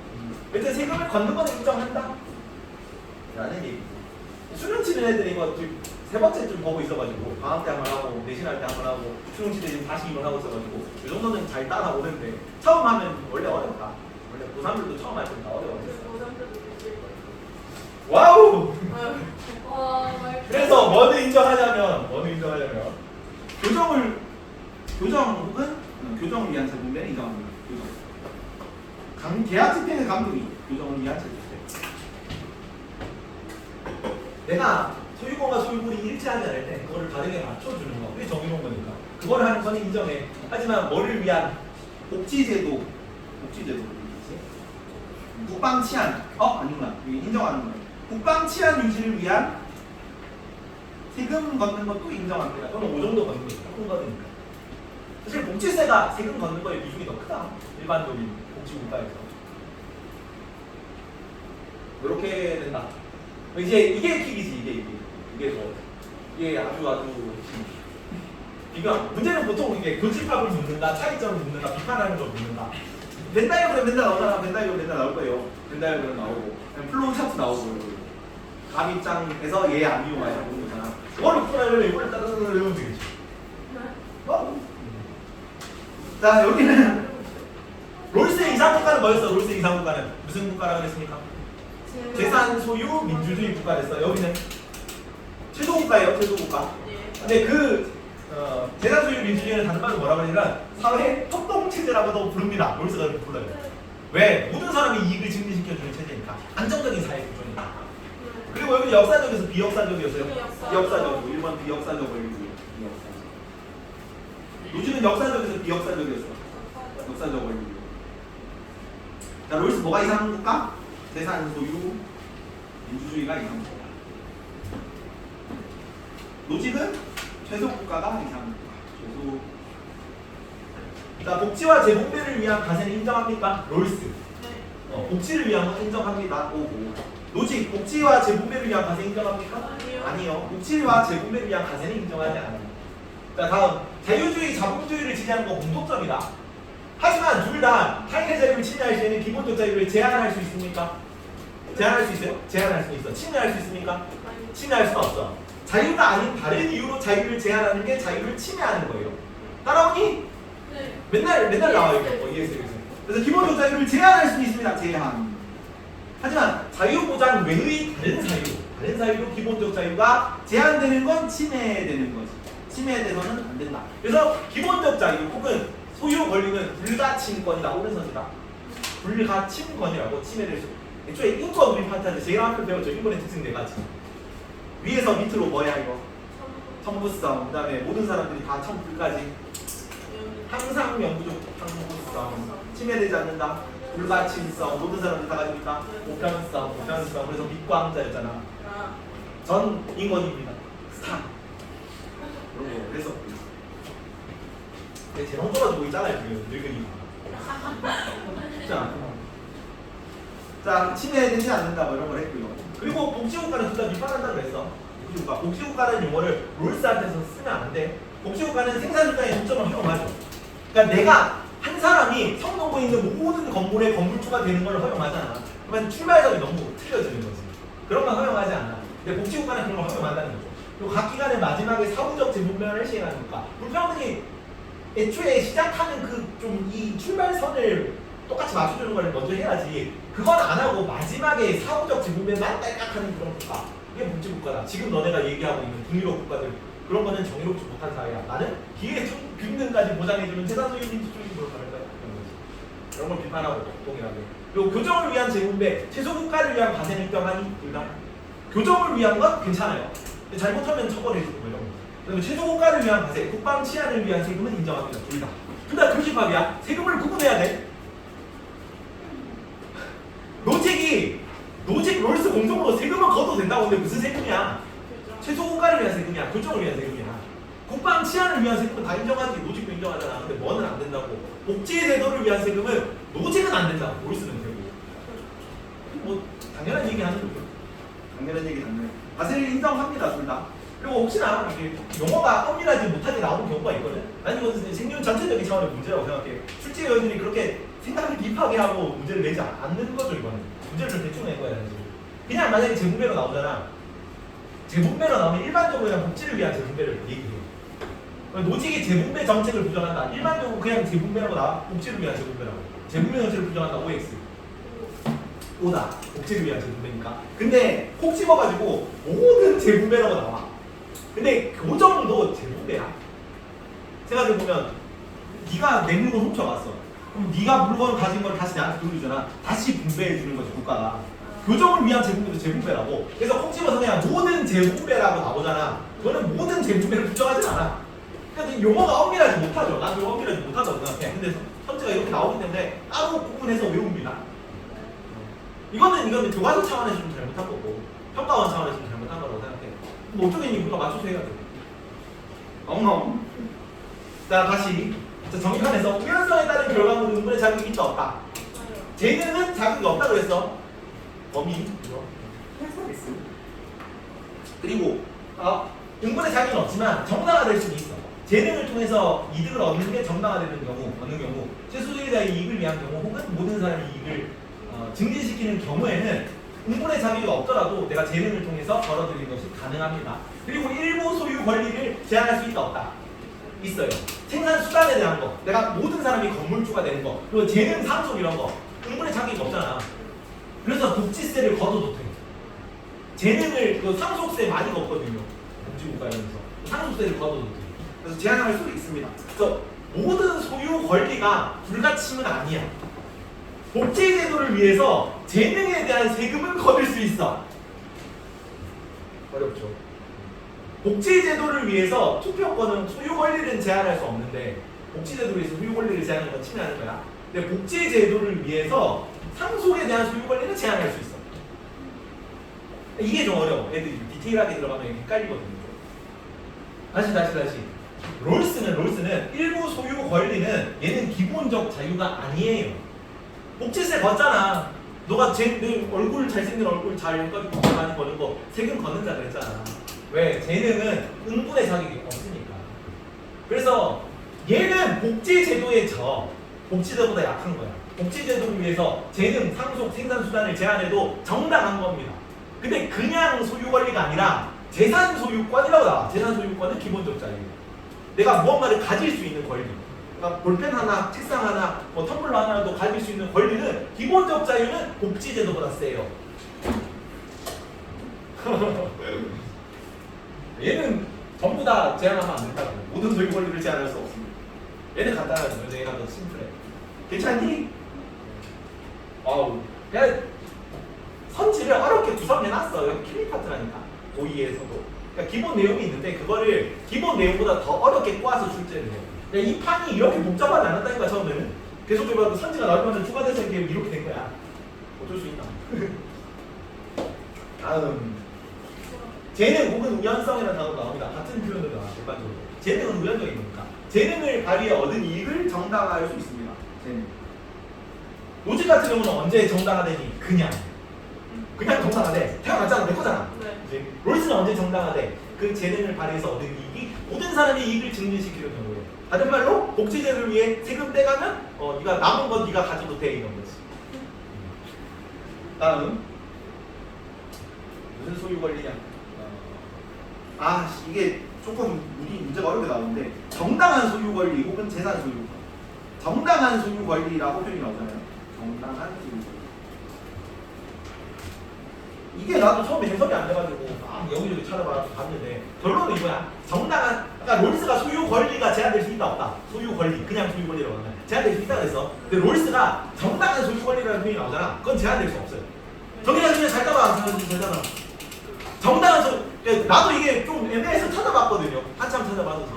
일단 세금을 걷는 건 인정한다. 라는 얘기. 수능 치는 애들이 이거 지금 3번째쯤 보고 있어가지고 방학 때 한 번 하고 내신할 때 한 번 하고 수능 칠 때 지금 다시 이번 하고 있어가지고 이 정도는 잘 따라오는데 처음 하면 원래 어렵다. 원래 고3들도 처음 할 때 다 어려워. 와우! 그래서 뭐를 인정하냐면 교정을 위한 제공된 인정합니다. 계약 집행의 감독이 교정을 위한 제공. 내가 소유권과 소유물이 일치하지 않을 때 그거를 다르게 맞춰주는 거. 그게 정의로운 거니까. 그걸 하는 건 인정해. 하지만 뭐를 위한 복지제도. 국방 치안. 아니구나. 여기 인정하는 거예요. 국방 치안 유지를 위한 세금 걷는 것도 인정합니다. 그럼 5 정도 걷는 거죠. 조금 걷으니까. 사실 복지세가 세금 걷는 거에 비중이 더 크다. 일반적인 복지국가에서. 이렇게 된다. 이제 이게 킥이지. 이게 아주 문제는 보통 이게 교집합을 묻는다, 차이점을 묻는다, 비판하는 걸 묻는다. 벤다이어그램 맨날 나오잖아. 벤다이어그램 맨날 나올 거예요. 벤다이어그램 나오고, 플로우 차트 나오고, 감 입장에서 얘 안 이용하냐 보는 거잖아. 그거를 풀어내면 이걸 따르는 외우면 되겠지. 자, 여기는 롤스의 이상국가는 뭐였어? 롤스의 이상국가는 무슨 국가라고 그랬습니까? 재산 소유 민주주의 국가 됐어. 여기는 최소국가예요. 최소국가. 근데 재산 소유 민주주의는 다른 말로 뭐라고 하냐면 사회 협동체제라고도 부릅니다. 롤스가 그렇게 불러요. 왜? 모든 사람이 이익을 증진시켜주는 체제니까. 안정적인 사회 구조니까. 그리고 여기 역사적에서 비역사적이었어요. 비역사적이고 1번 비역사적 원리주의. 요즘은 역사적에서 비역사적이었어. 역사적 원리주의. 자, 롤스 뭐가 이상한 국가? 재산 소유 민주주의가 이상한 국가. 노직은 최소 국가가 이상한 국가. 최소. 자, 복지와 재분배를 위한 가세는 인정합니까? 롤스. 네. 복지를 위한 건 인정합니다. 오고. 노직 복지와 재분배를 위한 가세 인정합니까? 아니요. 아니요. 복지와 재분배를 위한 가세는 인정하지 않아요. 자, 다음 자유주의, 자본주의를 지지하는 건 공통점이다. 하지만 둘 다 타인의 자유를 침해할 수 있는 기본적 자유를 제한할 수 있습니까? 제한할 수 있어요? 제한할 수 있어. 침해할 수 있습니까? 아니. 침해할 수는 없어. 자유가 아닌 다른 이유로 자유를 제한하는 게 자유를 침해하는 거예요. 따라오니? 네. 맨날 나와요. 이거. ES에서. 그래서 기본적 자유를 제한할 수 있습니다. 제한. 하지만 자유 보장 외의 다른 사유로 기본적 자유가 제한되는 건 침해되는 거지. 침해돼서는 안 된다. 그래서 기본적 자유 혹은 소유 권리는 불가침권이다. 오른손이다. 불가침권이라고 침해될 수. 애초에 인권 우리 파트에서 제일 앞에 배웠죠. 인권의 특징 4가지. 위에서 밑으로 뭐야 이거? 천부성. 그다음에 모든 사람들이 다 천불까지. 항상 영구적 항구성. 침해되지 않는다. 불가침성. 모든 사람들이 다 가지고 있다. 보편성. 그래서 밑광자였잖아. 아. 전 인권입니다. 스타. 그런 거. 그래서 제 너무 떨어지고 있잖아요 지금 늙은이. 자 침해되지 않는다 뭐 이런 걸 했고요. 그리고 복지국가는 둘 다 비판한다고 그랬어. 복지국가라는 용어를 롤스한테서 쓰면 안 돼. 복지국가는 생산수단의 중점을 허용하죠. 그러니까 내가 한 사람이 성동구에 있는 모든 건물의 건물주가 되는 걸 허용하잖아. 그러면 출발점이 너무 틀려지는 거지. 그런 건 허용하지 않아. 근데 복지국가는 그런 걸 허용한다는 거죠. 그리고 각 기관의 마지막에 사후적 재분배를 시행하는 국가. 불평등이 애초에 시작하는 그 좀 이 출발선을 똑같이 맞춰주는 걸 먼저 해야지. 그건 안 하고 마지막에 사후적 재분배만 딸깍하는 그런 국가. 이게 복지국가다. 지금 너네가 얘기하고 있는 북유럽 국가들 그런 거는 정의롭지 못한 사회야. 나는 기회균등까지 보장해주는 재산소유 민주주의 그런 거를 그런 걸 비판하고 동일하게. 그리고 교정을 위한 재분배, 최소국가를 위한 가세는 인정하니? 둘 다. 교정을 위한 건 괜찮아요. 잘못하면 처벌해주고 이런 거. 그다음에 최소국가를 위한 가세, 국방 치안을 위한 세금은 인정합니다. 둘 다. 둘 다 교집합이야. 세금을 구분해야 돼. 노직 롤스 공통으로 세금은 걷어도 된다고 하는데 무슨 세금이야? 최소국가를 위한 세금이야. 교정을 위한 세금이야. 국방 치안을 위한 세금은 다 인정하지. 노직도 인정하잖아. 근데 뭐는 안 된다고. 복지제도를 위한 세금은 노직은 안 된다고. 롤스는 되고. 뭐 당연한 얘기 하는 거죠. 당연한 얘기 당연해. 가세를 인정합니다. 둘 다. 그리고 혹시나 이게 용어가 엄밀하지 못하게 나오는 경우가 있거든. 난 이건 생존 전체적인 차원의 문제라고 생각해. 실제 여전히 그렇게 생각을 딥하게 하고 문제를 내지 않는 거죠. 이거는 문제를 좀 대충 낸 거야. 사실. 그냥 만약에 재분배로 나오잖아. 재분배로 나오면 일반적으로 그냥 복지를 위한 재분배를 얘기해. 노직이 재분배 정책을 부정한다. 일반적으로 그냥 재분배라고 나와. 복지를 위한 재분배라고. 재분배 정책을 부정한다. OX. 오다. 복지를 위한 재분배니까. 근데 콕 집어가지고 모든 재분배라고 나와. 근데 교정도 재분배야. 생각해보면 네가 내 물건 훔쳐갔어. 그럼 네가 물건을 가진 걸 다시 나한테 돌려주잖아. 다시 분배해주는 거지 국가가. 교정을 위한 재분배도 재분배라고. 그래서 콕 집어서 그냥 모든 재분배라고 나오잖아. 그거는 모든 재분배를 부정하진 않아. 그러니까 용어가 엄밀하지 못하죠. 나도 용어 엄밀하지 못하다고 생각해. 근데 선지가 이렇게 나오기 때문에 따로 구분해서 외웁니다. 이거는 교과서 차원에서 좀 잘못한 거고 평가원 차원에서 좀 잘못한 거라고 생각해. 뭐 어쩌겠니? 우리가 맞춰서 해야 돼. 엉엉. 자 다시 정의판에서 우연성에 따른 결과물은 응분의 자격이 있다 없다. 재능은 자격이 없다 그랬어. 범위 그리고 응분의 자격은 없지만 정당화될 수는 있어. 재능을 통해서 이득을 얻는 게 정당화되는 경우, 어느 경우 최소주의자의 이익을 위한 경우 혹은 모든 사람의 이익을 증진시키는 경우에는 응분의 자격이 없더라도 내가 재능을 통해서 벌어들이는 것이 가능합니다. 그리고 일부 소유 권리를 제한할 수 있다 없다. 있어요. 생산 수단에 대한 거, 내가 모든 사람이 건물주가 되는 거, 그리고 재능 상속 이런 거 응분의 자격이 없잖아. 그래서 복지세를 걷어도 돼. 재능을 그 상속세 많이 걷거든요. 복지국가에서 상속세를 걷어도 돼. 그래서 제한할 수도 있습니다. 그래서 모든 소유 권리가 불가침은 아니야. 복지제도를 위해서 재능에 대한 세금은 거둘 수 있어. 어렵죠. 복지제도를 위해서 투표권은 소유 권리는 제한할 수 없는데 복지제도를 위해서 소유 권리를 제한하는 건 침해하는 거야. 근데 복지제도를 위해서 상속에 대한 소유 권리는 제한할 수 있어. 이게 좀 어려워. 애들이 디테일하게 들어가면 헷갈리거든요. 다시. 롤스는 일부 소유 권리는 얘는 기본적 자유가 아니에요. 복지세 걷잖아. 너가 내 얼굴 잘생긴 얼굴 잘 해가지고 돈 많이 버는 거 세금 걷는다 그랬잖아. 왜? 재능은 응분의 자격이 없으니까. 그래서 얘는 복지제도에 복지제도보다 약한 거야. 복지제도를 위해서 재능, 상속, 생산수단을 제한해도 정당한 겁니다. 근데 그냥 소유 권리가 아니라 재산 소유권이라고 나와. 재산 소유권은 기본적 자유. 내가 무언가를 가질 수 있는 권리. 그러니까 볼펜 하나, 책상 하나, 뭐 텀블러 하나라도 가질 수 있는 권리는 기본적 자유는 복지제도보다 세요. 얘는 전부 다 제한하면 안 된다고. 모든 소유 권리를 제한할 수 없습니다. 얘는 간단하죠. 얘가 더 심플해. 괜찮니? 아우, 그냥 선지를 어렵게 구성해놨어. 여기 킬링 파트라니까. 고2에서도. 그러니까 기본 내용이 있는데 그거를 기본 내용보다 더 어렵게 꼬아서 출제를 해요. 그러니까 이 판이 이렇게 복잡하지 않았다니까 처음에는. 계속 해봐도 선지가 나오면 추가돼서 이렇게 된 거야. 어쩔 수 있나? 다음. 재능 혹은 우연성이라는 단어가 나옵니다. 같은 표현으로 나와요. 일반적으로. 재능은 우연적인 거니까. 재능을 발휘해 얻은 이익을 정당화할 수 있습니다. 재능. 로직 같은 경우는 언제 정당화되니? 그냥 정당화돼. 태어났잖아. 내 거잖아. 네. 이제 롤스는 언제 정당화돼? 그 재능을 발휘해서 얻은 이익이 모든 사람이 이익을 증진시키는 경우에. 다른 말로 복지제도를 위해 세금 떼가면 네가 남은 건 네가 가져도 돼 이런 거지. 다음 무슨 소유 권리냐? 이게 조금 문제가 어렵게 나오는데 정당한 소유 권리 혹은 재산 소유 권리. 정당한 소유 권리라고 표현이 나오잖아요. 정당한 소유 권리. 이게 나도 처음에 해석이 안 돼가지고 여기저기 찾아봤는데 결론은 이거야. 그러니까 롤스가 소유 권리가 제한될 수 있다 없다. 소유 권리, 그냥 소유 권리라고 하면 제한될 수 있다 그랬어. 근데 롤스가 정당한 소유 권리라는 표현이 나오잖아. 그건 제한될 수 없어요. 저기가 그냥 잘 따라와. 되잖아. 정당한 소유. 나도 이게 좀 애매해서 찾아봤거든요. 한참 찾아봐서.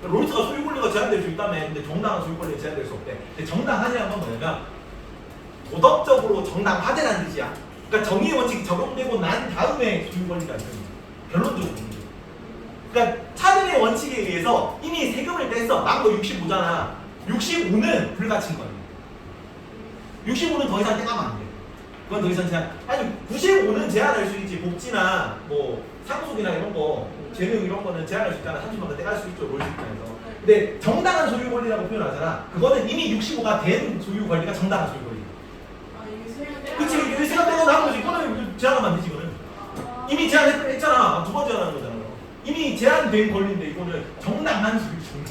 롤스가 소유 권리가 제한될 수 있다며. 근데 정당한 소유 권리가 제한될 수 없대. 근데 정당하냐는 건 뭐냐면 도덕적으로 정당하다는 뜻이야. 그러니까 정의의 원칙이 적용되고 난 다음에 소유 권리가 있는 거야. 결론적으로. 그러니까 차등의 원칙에 의해서 이미 세금을 뗐어. 난 거 65잖아. 65는 불가침 거야. 65는 더 이상 떼가면 안 돼. 그건 더 이상 제한. 아니 95는 제한할 수 있지. 복지나 뭐 상속이나 이런 거, 재능 이런 거는 제한할 수 있잖아. 30만 떼갈 수 있죠. 롤스 입장에서. 근데 정당한 소유 권리라고 표현하잖아. 그거는 이미 65가 된 소유 권리가 정당한 소유 권리. 그치, 이게 세금 떼고 나온 거지. 이거는 제한하면 안 되지, 이거는. 이미 제한했잖아. 두 번 제한하는 거잖아. 이미 제한된 권리인데 이거는 정당한 소유 권리.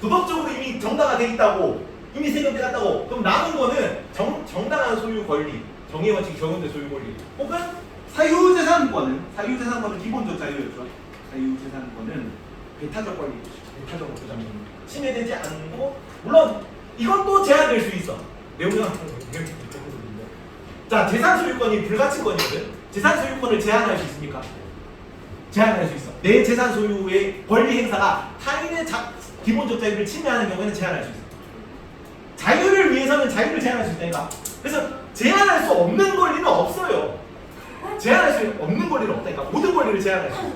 도덕적으로 이미 정당화돼 있다고. 이미 세금 떼갔다고. 그럼 남은 거는 정당한 소유 권리. 정의 원칙이 적용된 소유 권리. 혹은 사유재산권은 기본적 자유였죠. 사유재산권은 배타적 권리. 배타적 보장입니다. 침해되지 않고, 물론 이것도 제한될 수 있어. 내용상 자, 재산 소유권이 불가침권이거든. 재산 소유권을 제한할 수 있습니까? 제한할 수 있어. 내 재산 소유의 권리 행사가 타인의 기본적 자유를 침해하는 경우에는 제한할 수 있어. 자유를 위해서는 자유를 제한할 수 있다니까. 그래서 제한할 수 없는 권리는 없어요. 제한할 수 없는 권리는 없다니까. 모든 권리를 제한할 수 있어.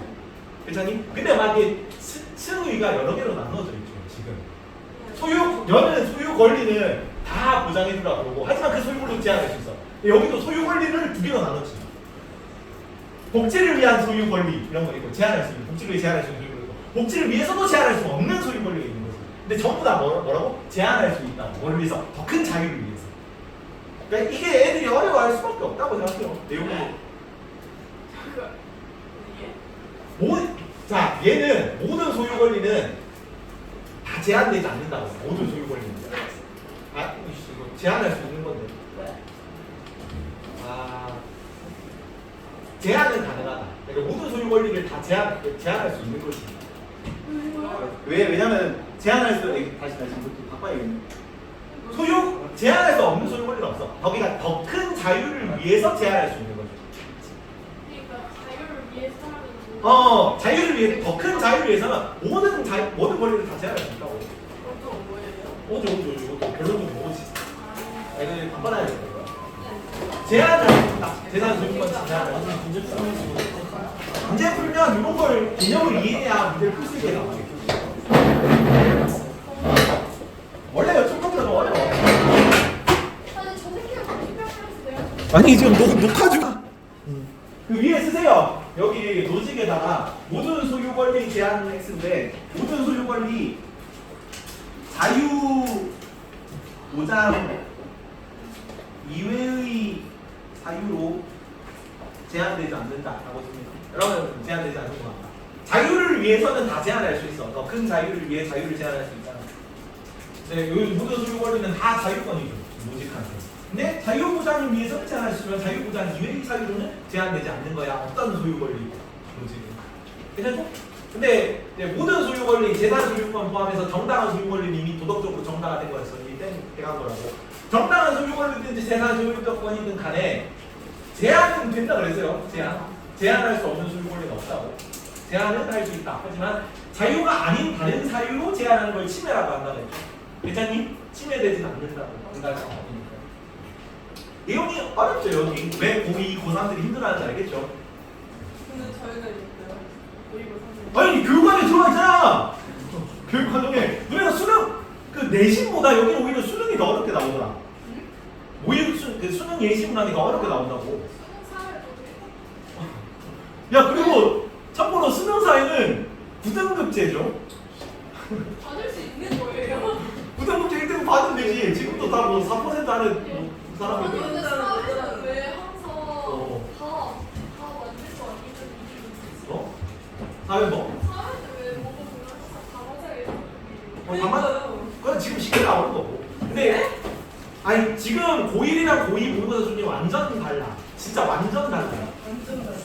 괜찮니? 근데 막 이게 층위가 여러 개로 나눠져 있죠. 지금 여는 소유 권리는 다 보장해주라고 그러고, 하지만 그 소유 권리는 제한할 수 있어. 여기도 소유 권리를 두 개로 나눴지. 복지를 위한 소유 권리 이런 거 있고, 제한할 수 있는, 복지를 위해 제한할 수 있는 소유 권리 있고, 복지를 위해서도 제한할 수 없는 소유 권리가 있는 거지. 근데 전부 다 뭐라고? 제한할 수 있다. 뭘 위해서? 더 큰 자유를 위해서. 그러니까 이게 애들이 어려워할 수밖에 없다고 생각해요. 내용이. 자, 얘는 모든 소유 권리는 다 제한되지 않는다고. 모든 소유 권리는. 이거 제한할 수 있는 건데. 제한은 가능하다. 그러니까 모든 소유 권리를 다 제한할 수 있는 거지. 왜냐면 제한할 수 다시 이것도 바꿔야겠네. 제한할 수 없는 소유 권리는 없어. 거기가 더 큰 자유를 위해서 제한할 수 있는 거지. 그러니까 자유를 위해서 하는 자유를 위해 더 큰 자유를 위해서는 모든 권리를 다 제한할 수 있다고. 그것도 뭐예요? 오죠. 결론적으로 뭐지? 이거 바꿔놔야 될 거야. 제한을 했다. 재산 소유권 제한을 했다. 문제 풀면 이런 걸 개념을 이해해야 문제를 풀 수 있게 나와요. 원래 여쭤보기가 더 어려워. 아니 저 새끼가 투표하면서 내가 아니 지금 녹화 중. 그 위에 쓰세요. 여기 노직에다가 모든 소유 권리 제한 X인데 모든 소유 권리 자유 보장 이외의 사유로 제한되지 않는다라고 씁니다. 여러분 제한되지 않는 거 같다. 자유를 위해서는 다 제한할 수 있어. 더 큰 자유를 위해 자유를 제한할 수 있잖아. 네, 요 모든 소유 권리는 다 자유권이죠. 노직한테. 근데 자유 보장을 위해서 제한할 수 있으면 자유 보장 이외의 사유로는 제한되지 않는 거야. 어떤 소유 권리 노직은. 괜찮죠? 근데 모든 소유 권리, 재산 소유권 포함해서 정당한 소유 권리는 이미 도덕적으로 정당화된 거였어. 이미 땡한 거라고. 정당한 소유 권리든지 재산 소유권이든 간에 제한은 된다 그랬어요. 제한할 수 없는 소유 권리는 없다고. 제한은 할 수 있다. 하지만 자유가 아닌 다른 사유로 제한하는 걸 침해라고 한다고 했죠. 괜찮니? 침해되진 않는다고. 내용이 어렵죠 여기. 왜 고2, 고3들이 힘들어하는지 알겠죠? 근데 저희가 있어요. 그리고 선생님. 아니 교육관에 들어가 있잖아. 교육과정에 우리가 수능 그 내신보다 여기는 오히려 수능이 더 어렵게 나오더라. 그 수능 예시 문항이 더 어렵게 나온다고. 수능사를 야 그리고 참고로 수능사에는 9등급제죠. 받을 수 있는 거예요. 9등급제 1등 받으면 되지. 지금도 다 뭐 4% 하는 사람이 아니 근데 사회는 왜 항상 어. 다 만들 거 아니면 어? 사회 뭐? 사회는 왜 뭐가 보면 항상 다 맞아야 돼. 그건 지금 시간이 나오는 거고. 근데 아니 지금 고1이랑 고2 모의고사 수준이 완전 달라. 진짜 완전 달라요.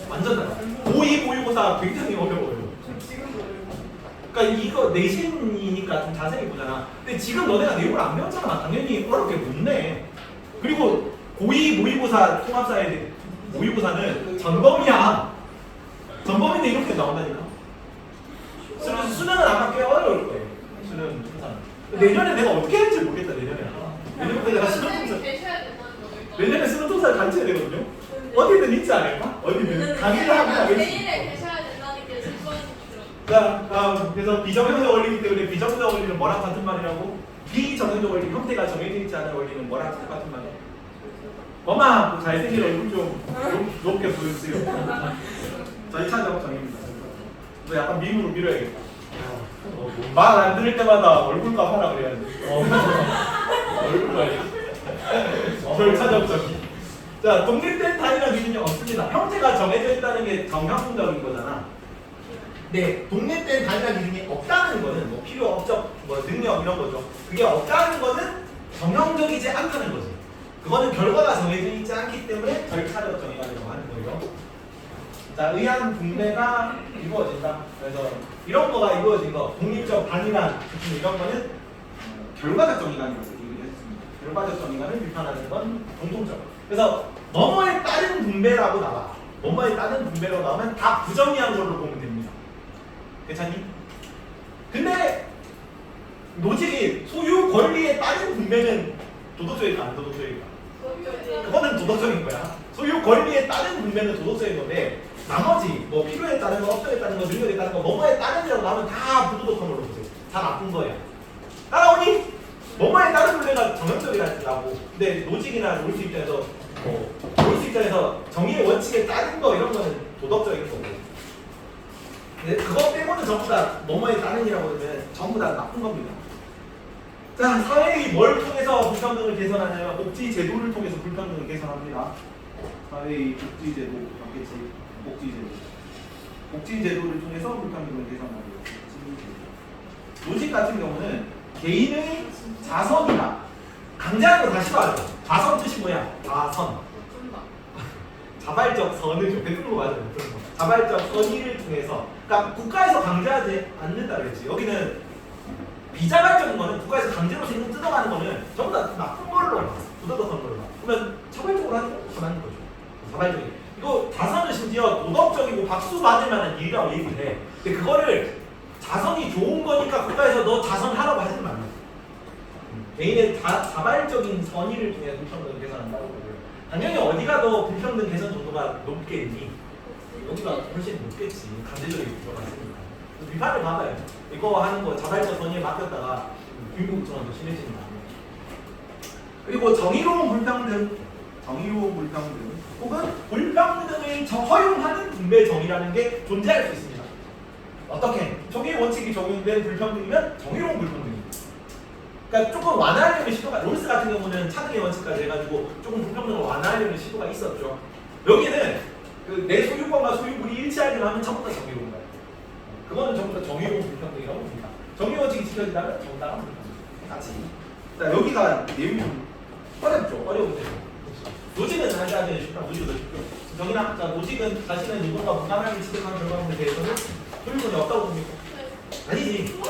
완전 달라. 고2 모의고사 굉장히 어려워요. 지금도 어려워. 그러니까 이거 내신이니까 좀 자세히 보잖아. 근데 지금 너네가 내용을 안 배웠잖아. 당연히 어렵게 못 내. 그리고 고2 모의고사 통합사회 모의고사는 전범이야. 전범인데 이렇게 나온다니까. 수능은 아마 꽤 어려울 거예요. 수능 통사는. 내년에 내가 어떻게 할지 모르겠다. 내년에 내가 수능 통사. 선생님이 계셔야 된다는 거예요. 내년에 수능 통사를 가르쳐야 되거든요. 어디든 있지 않을까? 어디든 강의를 하긴 하겠지. 내일에 계셔야 된다는 게 직관이 들어. 자, 그래서 비정형적 원리이기 때문에 비정형적 원리는 뭐랑 같은 말이라고? 비정형적 원리 형태가 정해져 있지 않은 원리는 뭐랑 똑같은 말이야? 엄마 잘생긴 얼굴 좀 높게 보여주세요. 자, 2차 작업장입니다. 너 약간 밈으로 밀어야겠다. 말 안 들을 때마다 얼굴값 하라 그래야지. 얼굴값. 절차 작업장. 자, 독립된 단위랑 기준이 없습니다. 형태가 정해져 있다는 게 정형적인 거잖아. 네, 독립된 단위랑 기준이 없다는 거는 뭐 필요, 업적, 뭐 능력 이런 거죠. 그게 없다는 거는 정형적이지 않다는 거지. 그거는 결과가 정해져 있지 않기 때문에 절차적 정의라고 하는 거예요. 자, 의한 분배가 이루어진다. 그래서 이런 거가 이루어진 거, 독립적 단위랑 기준 이런 거는 결과적 정의관이라고 얘기했습니다. 결과적 정의관을 비판하는 건 공통적. 그래서 뭐뭐에 따른 분배라고 나와. 뭐뭐에 따른 분배로 나오면 다 부정의한 걸로 보면 됩니다. 괜찮니? 근데 노직이 소유 권리에 따른 분배는 도덕적일까 안 도덕적일까? 그거는 도덕적인 거야. 소유 권리에 따른 분배는 도덕적인 건데 나머지 뭐 필요에 따른 거, 업적에 따른 거, 능력에 따른 거, 뭐뭐에 따른이라고 나오면 다 부도덕한 걸로 보세요. 다 나쁜 거야. 따라오니? 뭐뭐에 따른 분배가 정형적이라고. 근데 노직이나 롤스 입장에서 롤스 입장에서 정의의 원칙에 따른 거 이런 거는 도덕적인 거고. 근데 그거 빼고는 전부 다 뭐뭐에 따른이라고 하면 전부 다 나쁜 겁니다. 자, 사회의 뭘 통해서 불평등을 개선하냐면 복지 제도를 통해서 불평등을 개선합니다. 사회의 복지 제도 맞겠지? 복지 제도. 복지 제도를 통해서 불평등을 개선하고요. 노직 같은 경우는 개인의 자선이다. 강제하는 거 다시 봐요. 자선 뜻이 뭐야? 자선. 자발적 선의죠. 베풀고 맞아요. 자발적 선의를 통해서. 그러니까 국가에서 강제하지 않는다 그랬지. 여기는 비자발적인 거는 국가에서 강제로 세금 뜯어가는 거는 전부 다 나쁜 걸로 봐. 부도덕한 걸로 봐. 그러면 자발적으로 하는 거 하는 거죠. 자발적인. 이거 자선은 심지어 도덕적이고 박수 받을 만한 일이라고 얘기를 해. 근데 그거를 자선이 좋은 거니까 국가에서 너 자선하라고 하지 말라. 개인의 자발적인 선의를 통해 불평등을 개선한다고 그래요. 당연히 어디가 더 불평등 개선 정도가 높겠니? 여기가 훨씬 높겠지. 강제적인 구조가 있으니까. 비판을 받아요. 이거 하는 거 자발적 선의에 맡겼다가 빈부격차가 더 심해지는 거 아니에요. 그리고 정의로운 불평등 혹은 불평등을 허용하는 분배 정의라는 게 존재할 수 있습니다. 어떻게? 정의 원칙이 적용된 불평등이면 정의로운 불평등입니다. 그러니까 조금 완화하려는 시도가 롤스 같은 경우는 차등의 원칙까지 해가지고 조금 불평등을 완화하려는 시도가 있었죠. 여기는 그 내 소유권과 소유물이 일치하기만 하면 전부 다 정의로운 거예요. 그거는 전부 다 정의로운 불평등이라고 봅니다. 정의 원칙이 지켜진다면 정당한 불평등. 같이. 자 여기가 내용이 좀 어렵죠. 어려운데. 노직은 자기한테 쉽다. 노직은 더 쉽죠. 정의나 자 노직은 자신의 노동과 무관하게 취득한 결과물에 대해서는 소유권이 없다고 봅니까? 아니지.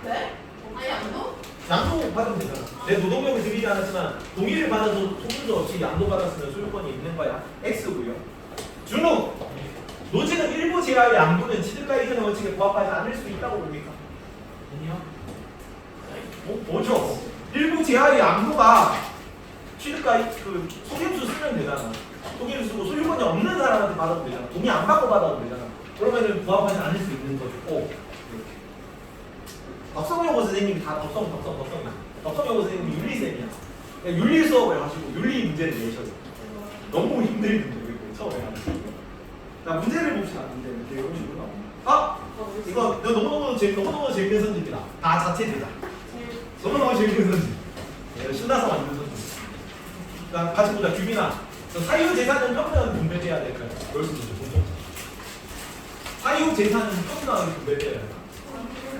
네? 아니 안도? 양도 받으면 되잖아. 내 노동력을 들이지 않았지만 동의를 받아서 소유도 없이 양도 받았으면 소유권이 있는 거야. X고요. 준우. 노직은 일부 제하의 양도는 취득가 이전의 원칙에 부합하지 않을 수 있다고 봅니까? 아니요. 뭐죠? 일부 제하의 양도가 취득가 그 소개수 쓰면 되잖아. 소개수 쓰고 소유권이 없는 사람한테 받아도 되잖아. 동의 안 받고 받아도 되잖아. 그러면은 부합하지 않을 수 있는 거죠. 덕성여고 선생님이 다 덕성여고 선생님이 윤리쌤이야. 윤리 수업을 하시고 윤리 문제를 내셔요. 너무 힘든 문제 처음에 하시고. 자 문제를 봅시다. 문제 이렇게 이런 식으로 나옵니다. 이거 너무너무 재밌는 선지입니다. 다 자체 제작. 너무너무 재밌는 선지. 신나서 만든 선지. 자 같이 보자. 규빈아. 사유재산은 평등하게 분배돼야 될까요? 롤스도죠. 공통점. 사유재산은 평등하게 분배돼야 될까?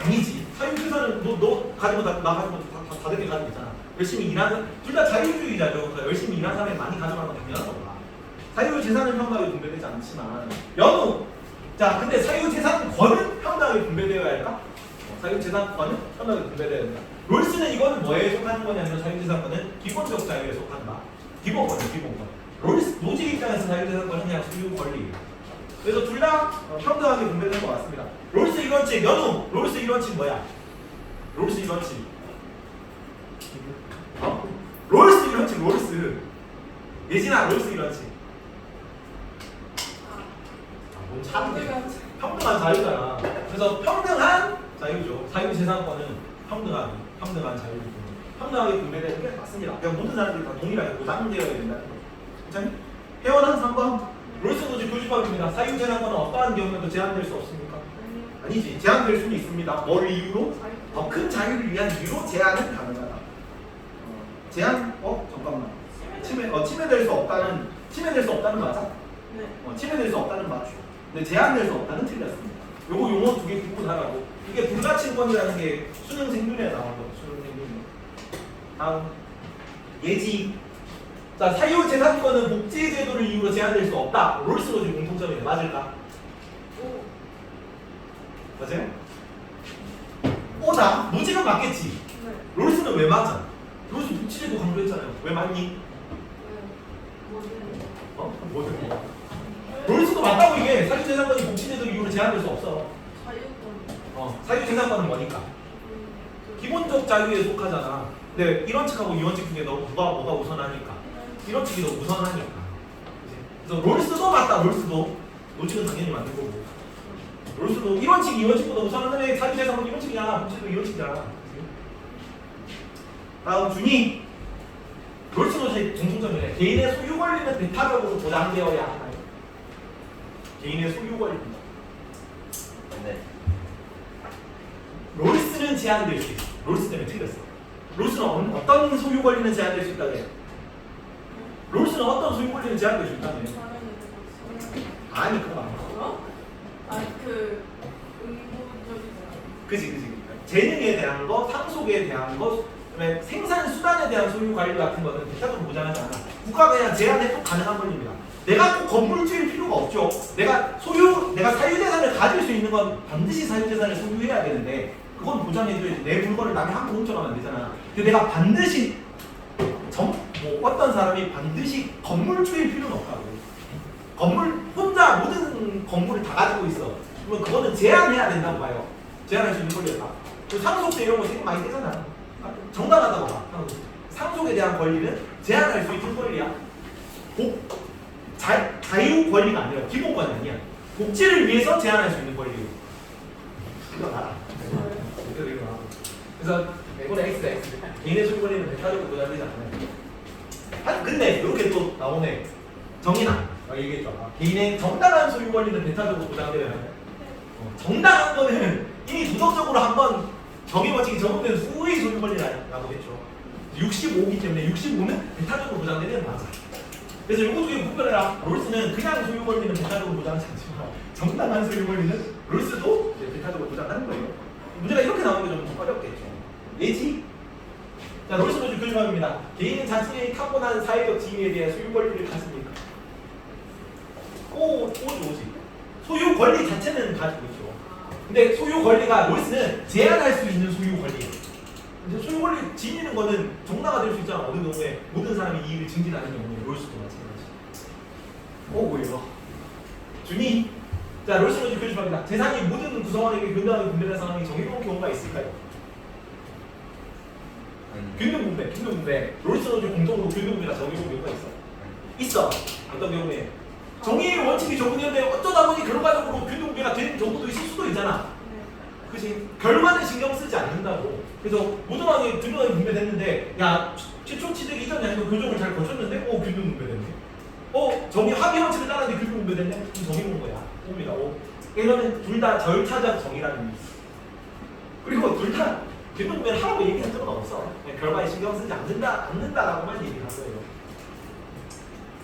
아니지. 사유재산은 너 가지고 나 가지고 다들 게 가지고 있잖아. 열심히 일하는 둘 다 자유주의자죠. 그러니까 열심히 일하는 사람이 많이 가져가는 건 당연한 거다. 사유재산은 평등하게 분배되지 않지만 연우. 자 근데 사유재산권은 평등하게 분배되어야 할까? 사유재산권은 평등하게 분배되어야 된다. 롤스는 이거는 뭐에 속하는 거냐면 사유재산권은 기본적 자유에 속한다. 기본권이에요. 기본권. 롤스 노직 입장에서 사유재산권은 그냥 소유 권리예요. 그래서 둘 다 평등하게 분배되는 것 같습니다. 롤스 이론칙 연우. 롤스 이론칙 뭐야? 롤스 이론칙. 롤스 이론칙 롤스. 예진아 롤스 이론칙. 뭔 차이야? 평등한 자유잖아. 그래서 평등한 자유죠. 사유재산권은 평등한 자유이고 평등하게 분배되는 게 맞습니다. 그냥 모든 사람들이 다 동일하게 보장되어야 된다는 거. 괜찮니? 회원한 3번. 롤스 노직 교집합입니다. 사유재산권은 어떠한 경우에도 제한될 수 없습니까? 아니지. 제한될 수는 있습니다. 뭘 이유로? 더 큰 자유를 위한 이유로 제한은 가능하다. 제한? 잠깐만. 침해될 수 없다는 맞아? 네. 침해될 수 없다는 맞죠. 근데 제한될 수 없다는 틀렸습니다. 요거 용어 두 개 구분하라고. 이게 불가침권이라는 게 수능 생존에 나오거든요. 수능 생존에. 다음 예지. 자 사유재산권은 복지제도를 이유로 제한될 수 없다. 롤스 노직 공통점이네. 맞을까? 오. 맞아요? 오다. 노직은 맞겠지. 네. 롤스는 왜 맞아? 롤스 복지제도 강조했잖아요. 왜 맞니? 뭐든. 롤스도 맞다고 이게. 사유재산권이 복지제도 이유로 제한될 수 없어. 자유권. 사유재산권은 뭐니까? 기본적 자유에 속하잖아. 근데 이런 측하고 이런 측 중에 뭐가 우선하니까? 이런 측이 더 우선하니까. 그치? 그래서 롤스도 맞다. 롤스도. 노직은 당연히 맞는 거고. 롤스도 이런 측이 이런 측보다 우선하는 사유재산권 이런 측이야. 복지도 이런 측이야. 그치? 다음 준이. 롤스 노직 공통점이네. 개인의 소유 권리는 배타적으로 보장되어야 하나요? 개인의 소유 권리입니다. 네. 롤스는 제한될 수 있어. 롤스 때문에 틀렸어. 롤스는 어떤 소유 권리는 제한될 수 있다고 해요? 롤스는 어떤 소유 권리는 제한될 수 있다고 해요? 아니 그거 아니야. 그 응보적이잖아. 그지. 재능에 대한 거, 상속에 대한 거, 그다음에 생산 수단에 대한 소유 관리 같은 거는 대타적으로 보장하지 않아. 국가가 그냥 제한해도 가능한 권리입니다. 내가 꼭 건물주일 필요가 없죠. 내가 사유재산을 가질 수 있는 건 반드시 사유재산을 소유해야 되는데 그건 보장해줘야지. 내 물건을 남이 함부로 훔쳐가면 안 되잖아. 근데 내가 반드시 어떤 사람이 반드시 건물주일 필요는 없다고. 혼자 모든 건물을 다 가지고 있어. 그러면 그거는 제한해야 된다고 봐요. 제한할 수 있는 권리였다. 상속세 이런 거 되게 많이 되잖아. 정당하다고 봐. 상속에 대한 권리는 제한할 수 있는 권리야. 자유 권리가 아니라 기본권이 아니야. 복지를 위해서 제한할 수 있는 권리예요. 이거 알아. 이거 알아. 그래서 이번에 X다 X. 개인의 소유 권리는 배타적으로 보장되지 않아요. 근데 이렇게 또 나오네. 정의나 얘기했죠. 개인의 정당한 소유 권리는 배타적으로 보장되어야 하나요? 정당한 거는 이미 도덕적으로 한번 정의 원칙이 적용된 후의 소유 권리라고 했죠. 65기 때문에 65는 배타적으로 보장되는 맞아. 그래서 요거 중에 구별해라. 롤스는 그냥 소유 권리는 배타적으로 보장하지 않지만 정당한 소유 권리는 롤스도 배타적으로 보장하는 거예요. 문제가 이렇게 나오는 게 좀 어렵겠죠. 예지? 자, 롤스 노즐 교집합입니다. 개인은 자신의 타고난 사회적 지위에 대한 소유 권리를 가집니까? 오지. 소유 권리 자체는 가지고 있죠. 근데 소유 권리가 롤스는 제한할 수 있는 소유 권리예요. 이제 소유 권리 지니는 거는 정당화 될 수 있잖아. 어느 경우에 모든 사람이 이익을 증진하는 경우에 롤스도 마찬가지. 뭐예요? 준이. 자, 롤스 노즐 교집합니다. 재산이 모든 구성원에게 균등하게 분배된 상황이 정해놓은 경우가 있을까요? 균등 분배. 롤스 노즐 공통으로 균등 분배가 정해놓은 경우가 있어. 어떤 경우에 정의의 원칙이 적용되는데 어쩌다 보니 결과적으로 균등 분배가 되는 경우도 있을 수도 있잖아. 그치? 결과는 신경 쓰지 않는다고. 그래서 모든하게 균등하게 분배됐는데, 야, 최초 취득 이전에 아니고 교정을 잘 거쳤는데, 균등 분배됐네. 정의 합의 원칙을 따랐는데 균등 분배됐네? 그럼 정의는 거야. 옵니다. 이거는 둘 다 절차적 정의라는 의미. 그리고 둘 다 균등 분배를 하라고 얘기한 적은 없어. 그냥 결과에 신경 쓰지 않는다라고만 얘기한 거예요.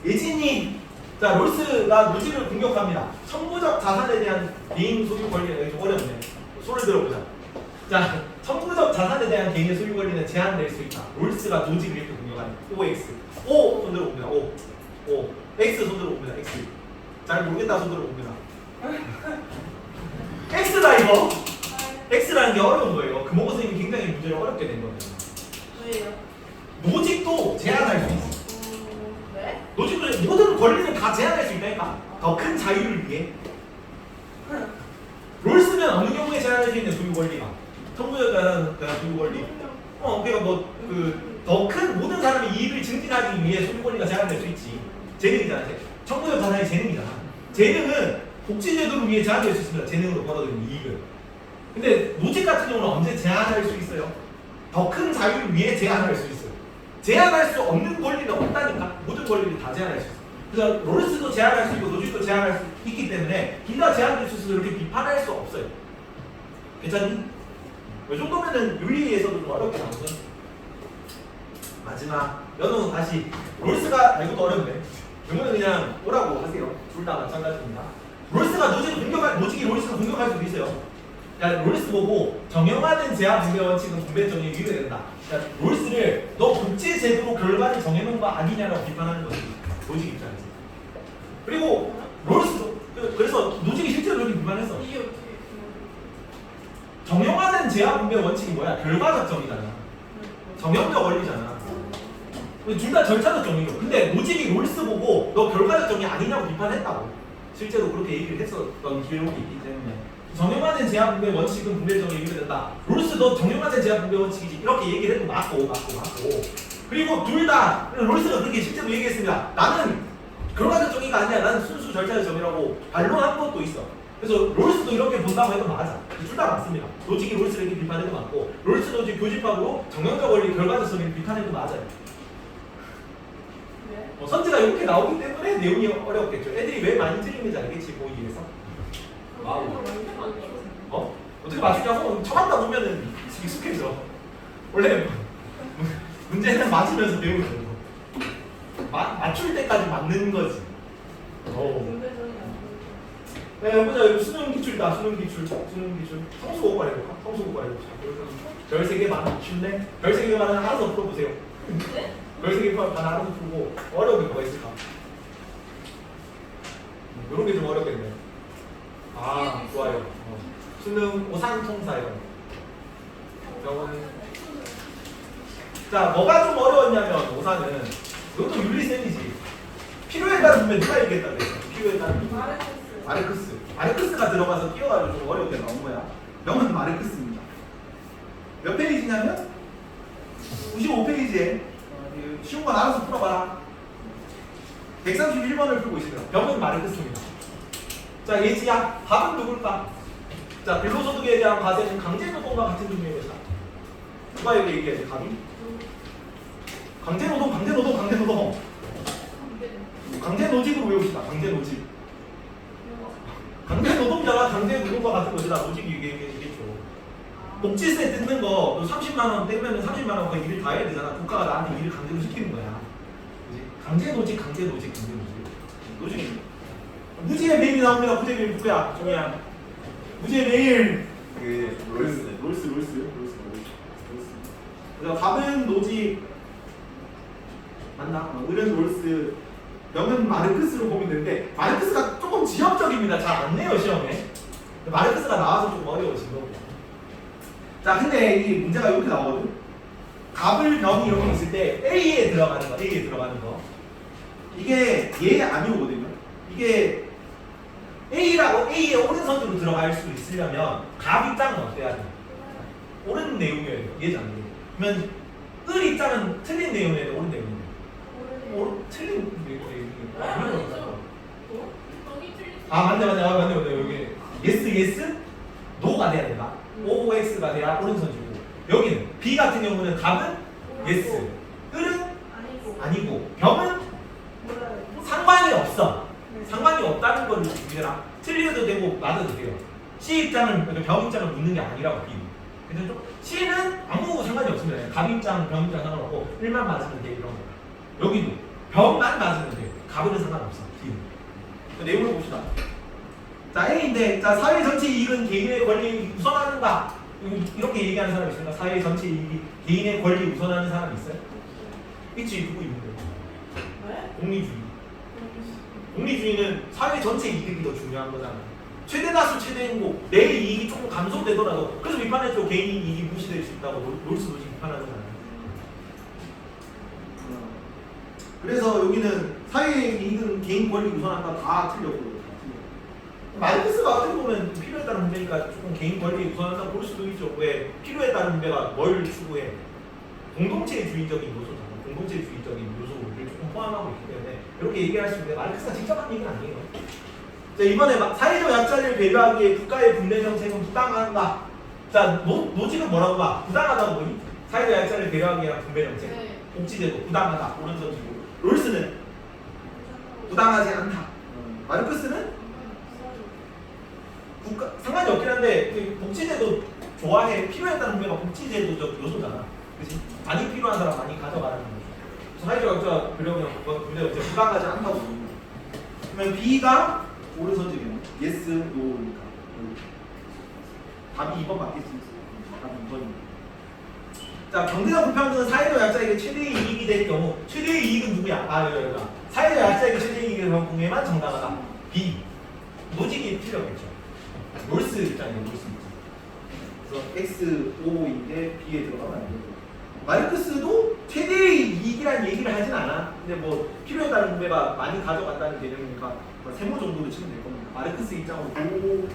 예진이. 자, 롤스가 노지를 공격합니다. 청구적 자산에 대한 개인 소유 권리는 좀 어렵네. 소를 들어보자. 자, 청구적 자산에 대한 개인의 소유 권리는 제한될 수 있다. 롤스가 노지를 이렇게 공격하는 OX. O 손 들어봅니다. O. X 손 들어봅니다. X. 잘 모르겠다 손 들어봅니다. X다 이거. X라는 게 어려운 거예요. 금호고 선생님이 굉장히 문제를 어렵게 된 거예요. 왜요? 노직도 제한할 수 있어. 네? 노직도 모든 권리는 다 제한할 수 있다니까. 더 큰 자유를 위해. 롤스는 어느 경우에 제한할 수 있는 소유 권리가 청구적 자산 소유 권리. 그러니까 더 큰 모든 사람의 이익을 증진하기 위해 소유 권리가 제한될 수 있지. 재능이잖아. 청구적 자산이 재능이잖아. 재능은 복지제도를 위해 제한될 수 있습니다. 재능으로 벌어들이는 이익을. 근데 노직 같은 경우는 언제 제한할 수 있어요? 더 큰 자유를 위해 제한할 수 있어요. 제한할 수 없는 권리는 없다니까. 모든 권리를 다 제한할 수 있어요. 그래서 롤스도 제한할 수 있고 노직도 제한할 수 있기 때문에 둘 다 제한될 수 있어서 이렇게 비판할 수 없어요. 괜찮니? 이 정도면은 윤리에서도 좀 어렵게 나오거든. 마지막 연우 다시 롤스가 이것도 어렵네. 이거는 그냥 오라고 하세요. 둘 다 마찬가지입니다. 롤스가 노직이 롤스를 공격할 수도 있어요. 야, 롤스 보고 정형화된 제한 분배 원칙은 분배 정의에 위배된다. 야, 롤스를 너 복지 제도로 결과를 정해놓은 거 아니냐라고 비판하는 거지. 노직 입장에서. 그리고 롤스도 그래서 노직이 실제로 이렇게 비판했어. 이게 어떻게 정형화된 제한 분배 원칙이 뭐야? 결과적 정의잖아. 정형적 원리잖아. 둘 다 절차적 정의로. 근데 노직이 롤스 보고 너 결과적 정의 아니냐고 비판했다고. 실제로 그렇게 얘기를 했었던 기록이 있기 때문에. 정형화된 제한 분배 원칙은 분배 정의에 위배된다. 롤스도 정형화된 제한 분배 원칙이지. 이렇게 얘기를 해도 맞고. 그리고 둘 다 롤스가 그렇게 실제로 얘기했습니다. 나는 결과적 정의가 아니야. 나는 순수 절차적 정의라고 반론한 것도 있어. 그래서 롤스도 이렇게 본다고 해도 맞아. 둘 다 맞습니다. 노직이 롤스를 이렇게 비판해도 맞고 롤스 노직 교집합으로 정형적 원리 결과적 정의를 비판해도 맞아요. 네? 선지가 이렇게 나오기 때문에 내용이 어렵겠죠. 애들이 왜 많이 틀리는지 알겠지, 보이기에서. 와우. 어떻게 맞추냐고 쳐맞다 보면은 익숙해져. 원래 문제는 맞으면서 배우는 거. 맞출 때까지 맞는 거지. 분배정이 안 네, 보자. 수능 기출이다. 수능 기출. 성수 고발 해볼까? 성수 고발 해보자. 별 3개만 쉽네. 별 3개만은 알아서 풀어보세요. 네? 별 3개만 알아서 풀고 어려운 게 뭐가 있을까? 이런 게 좀 어렵겠네. 좋아요. 수능 오산통사요. 자, 뭐가 좀 어려웠냐면 오산은 이것도 윤리쌤이지. 필요에 따른 분명 누가 얘기했다 그랬어. 필요에 따른 마르크스가 들어가서 끼워가지고 좀 어렵게 나온 거야. 명은 마르크스입니다. 몇 페이지냐면 95페이지에 쉬운 건 알아서 풀어봐라. 131번을 풀고 있습니다. 병은 마르크스입니다. 자, 예지야, 답은 누굴까? 자, 근로소득에 대한 과세는 강제노동과 같은 종류의 것이다. 누가 여기 얘기해야지, 답이? 강제노동. 강제노직으로 외웁시다. 강제노직. 강제노동자가 강제노동과 같은 것이다. 노직이 얘기했죠. 복지세 뜯는 거 30만 원 떼면 30만 원 거의 일을 다 해야 되잖아. 국가가 나한테 일을 강제로 시키는 거야. 그지? 강제노직. 노직입니다. 무지의 매일이 나옵니다. 무지의 매일 국가야. 종이야. 무지의 매일. 롤스. 그래서 답은 노직 맞나? 을은 롤스, 명은 마르크스로 보면 되는데 마르크스가 조금 지역적입니다. 잘 안 내요 시험에. 마르크스가 나와서 좀 어려워진 거고. 자, 근데 이 문제가 이렇게 나오거든. 갑을 병이 이렇게 있을 때 A에 들어가는 거. 이게 얘 아니오거든요. 이게 A의 오른선으로 들어갈 수 있으려면 갑 입장은 어때야 돼? 옳은 내용이어야 돼요. 얘잖아요. 그러면 을 입장은 틀린 내용이어야 돼. 옳은 내용이어야 돼. 틀린 내용이어야 맞네. 여기 yes, no가 돼야 된다. OX가 돼야 오른선이고, 여기는 B 같은 경우는 갑은 yes, 을은 아니고, 병은 상관이 없어. 상관이 없다는 걸 얘들아 틀려도 되고 맞아도 돼요. C 입장을, 병 입장을 묻는 게 아니라고 B. 근데 좀 C는 아무 상관이 없습니다. 갑 입장, 병 입장 상관없고 1만 맞으면 돼. 이런 거. 여기도 병만 맞으면 돼. 갑은 상관없어. D. 내용을 봅시다. 자, A인데, 자, 사회 전체 이익은 개인의 권리에 우선하는가? 이렇게 얘기하는 사람이 있습니다. 사회 전체 이익이 개인의 권리에 우선하는 사람이 있어요? 있지, 누구 있는데? 공리주의. 공리주의는 사회 전체 이익이 더 중요한 거잖아. 최대 다수 최대 행복, 내 이익이 조금 감소되더라도, 그래서 비판했죠. 개인 이익이 무시될 수 있다고 롤스도 비판하는 거잖아요. 그래서 여기는 사회 이익은 개인 권리 우선한다 다 틀렸고. 마르크스가 어떻게 보면 필요에 따른 문제니까 조금 개인 권리에 우선한다고 볼 수도 있죠. 왜? 필요에 따른 문제가 뭘 추구해? 공동체주의적인 요소잖아. 공동체주의적인 요소를 조금 포함하고 있기 때문에 이렇게 얘기할 수 있는데 마르크스가 직접 한 얘기는 아니에요. 자, 이번에 사회적 약자를 배려하기에 국가의 분배 정책은 부당한가? 자, 노직은 뭐라고 봐? 부당하다고 보니? 사회적 약자를 배려하기 위한 분배 정책. 복지제도 부당하다. 오른손이고. 롤스는 부당하지 않다. 마르크스는 상관이 없긴 한데 복지제도 좋아해. 필요에 따른 분배가 복지제도적 요소잖아. 그치? 많이 필요한 사람 많이 가져가라는 거죠. 사회적 약자 배려하기 위한 분배 정책 부당하지 않다고 봅니다. 그러면 B가 오른손이네요. yes, no니까. 답이 2번 맞겠지? 답이 2번입니다. 자, 경제적 불평등은 사회적 약자에게 최대의 이익이 될 경우, 최대의 이익은 누구야? 여기가. 사회적 약자에게 최대의 이익을 경우에만 정당하다. B. 노직이 필요하겠죠. 롤스 입장이에요. 롤스 입장. 그래서 X, O인데 B에 들어가면 안 되고. 마르크스도 최대의 이익이라는 얘기를 하진 않아. 근데 뭐 필요에 따른 분배가 많이 가져간다는 개념이니까 세모 정도로 치면 될 겁니다. 마르크스 입장으로 보고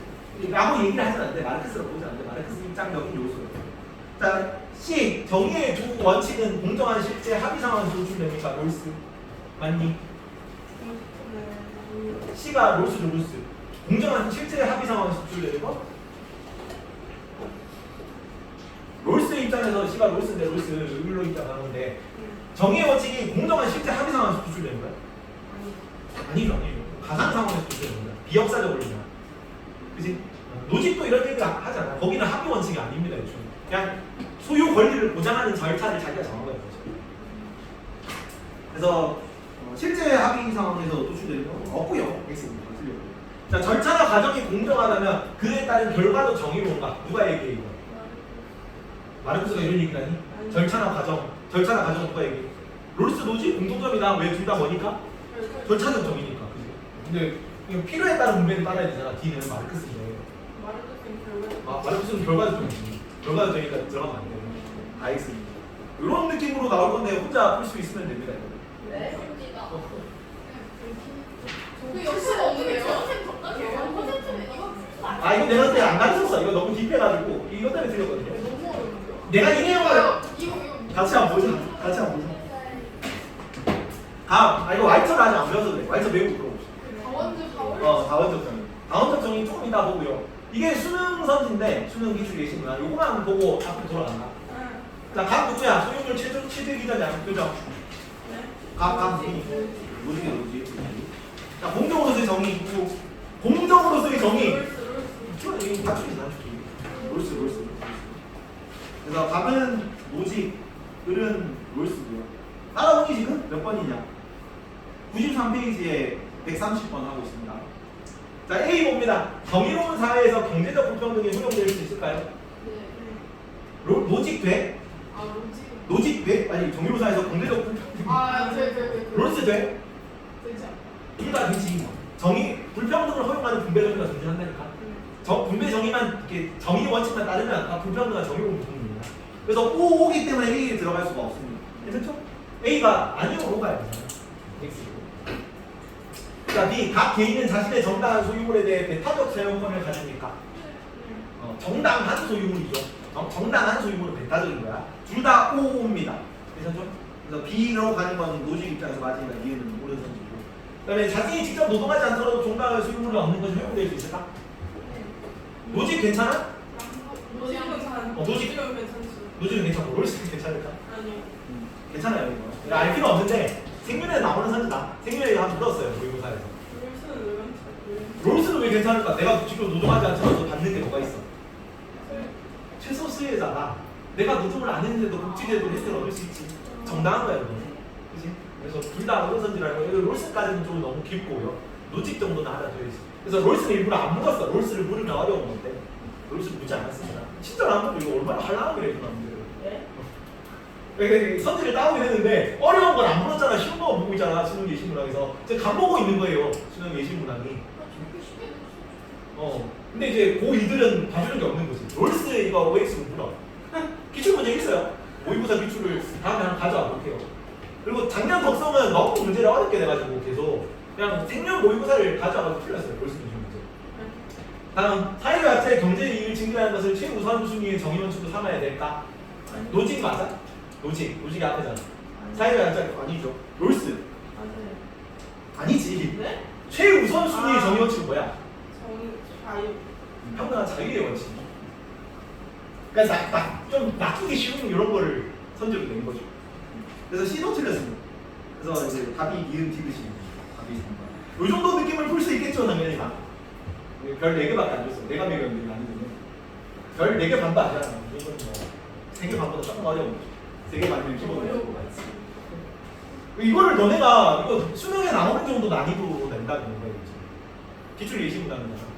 라고 얘기를 하진 않는데 마르크스로 보지 않는데 마르크스 입장적인 요소예요. 자, C. 정의의 두 원칙은 공정한 실제 합의 상황에서 노출됩니까? 롤스. 맞니? C가 롤스. 공정한 실제 합의 상황에서 노출되는 거? 롤스 입장에서 C가 롤스인데 롤스 을로 입장하는데 정의의 원칙이 공정한 실제 합의 상황에서 노출되는 거야? 아니죠. 가상 상황에서 노출되는 거야. 비역사적으로 그냥. 그치? 노직도 이런 얘기를 하잖아. 거기는 합의 원칙이 아닙니다. 그냥 소유 권리를 보장하는 절차를 자기가 정한 거예요. 그래서 실제 합의 상황에서 노출되는 건 없고요. X입니다. 틀렸고요. 자, 절차나 과정이 공정하다면 그에 따른 결과도 정의로운가? 누가 얘기해 이거? 마르크스가 이런 얘기를 하니? 절차나 과정 누가 얘기해? 롤스 노직 공통점이다. 왜 둘 다 뭐니까? 절차는 정의니까. 그치? 근데 필요에 따른 분배를 따라야 되잖아. D는 마르크스인데. 마르크스는 결과적이지. 결과적이니까 들어가면 안 돼요. X입니다. 이런 느낌으로 나올 건데 혼자 풀 수 있으면 됩니다. 네. 그 역시가 없는데요? 이거 내가 그때 안 가르쳤어. 이거 너무 딥해가지고 이것 때문에 틀렸거든요. 너무 어려운데요? 내가 이 내용을 이거 같이 한번 보자. 다음. 이거 Y처를 아직 안 배워서 그래. Y처 배우고 들어봅시다. 다원적 다원. 다원적 정의. 다원적 정의 조금 이따 보고요. 이게 수능 선지인데 수능 기출 예시구나. 요거만 보고 앞으로 돌아간다. 자, 각 누구야? 소유물 최대 기준이야. 그죠? 각 누구니? 뭐지? 자, 공정으로서의 정의 있고 공정으로서의 정의. 이거 단축이지. 롤스. 그래서 답은 노직, 을은 롤스고요. 따라오기 지금 몇 번이냐? 93페이지에 130번 하고 있습니다. 자, A 봅니다. 정의로운 사회에서 경제적 불평등이 허용될 수 있을까요? 네. 노직 돼? 아 로지. 노직 돼? 아니, 정의로운 사회에서 경제적 불평등. 네. 롤스 돼? 되지 않아. 둘 다 되지. 불평등을 허용하는 분배 정의가 존재한다니까. 분배 정의만 이렇게 정의 원칙만 따르면 다 불평등한 정의로운 부분입니다. 그래서 O기 때문에 A에 들어갈 수가 없습니다. 괜찮죠? A가 아니오로 가야 되잖아요. X로. 자, B. 각 개인은 자신의 정당한 소유물에 대해 배타적 사용권을 가집니까? 정당한 소유물이죠. 정당한 소유물은 배타적인 거야. 둘 다 O입니다. 괜찮죠? 그래서 B로 가는 건 노직 입장에서 맞으니까 이해는 옳은 선지고. 그 다음에 자신이 직접 노동하지 않더라도 정당한 소유물을 얻는 것이 허용될 수 있을까? 노직 괜찮아? 노직은 괜찮지. 노직은 괜찮고 롤스는 괜찮을까? 아니요. 괜찮아요 이거. 알 필요 없는데 생윤에 나오는 선지다. 생윤에 한번 들었어요 모의고사에서. 롤스는 왜 괜찮지? 롤스는 왜 괜찮을까? 내가 직접 노동하지 않더라도 받는 게 뭐가 있어? 최소 수혜자다. 내가 노동을 안 했는데도 복지제도를 혜택을 얻을 수 있지. 정당한 거야 이거. 그치? 그래서 둘 다 어느 선지라고 해요. 롤스까지는 좀 너무 깊고요. 노직 정도는 알아둬야지. 그래서 롤스는 일부러 안 물었어. 롤스를 물으면 어려운 건데 롤스를 묻지 않았습니다. 친절 안 보고 이거 얼마나 할랑하게 그래 이 선지를 따오긴 했는데 어려운 건 안 물었잖아. 쉬운 거 보고 있잖아. 수능 예시문항에서 제가 간 보고 있는 거예요. 수능 예시문항이. 근데 이제 고2들은 봐주는 게 없는 거지. 롤스 이거 OX로 물어. 기출 문제 있어요. 모의고사 기출을 다음에 한번 가져와 볼게요. 그리고 작년 독성은 너무 문제를 어렵게 돼가지고 계속 그냥 생년 모의고사를 가져와서 풀렸어요. 롤스 기출 문제. 다음, 사회가 자체의 경제 이익을 증진하는 것을 최우선 순위의 정의원칙으로 삼아야 될까? 노직 맞아? 노직이 앞에잖아. 사회가 자체 아니죠. 롤스 맞아요. 아니지. 네? 최우선 순위의 정의원칙은 뭐야? 자유. 평등한 자유의 원칙. 그러니까 좀 낚이기 쉬운 이런 거를 선제로 낸 거죠. 그래서 C도 틀렸습니다. 그래서 이제 답이 니은 T듯이 답이 있습니다. 이 정도 느낌을 풀 수 있겠죠, 당연히 다. 별 4개밖에 안 줬어. 내가 매겼는데 아니거든. 별 4개 반도 아니잖아. 이건 뭐 3개 반보다 조금 어려운 거죠. 3개 반이면 기본이고. 이거를 너네가 이거 수능에 나오는 정도 난이도 낸다는 거예요. 기출 예시문항이잖아.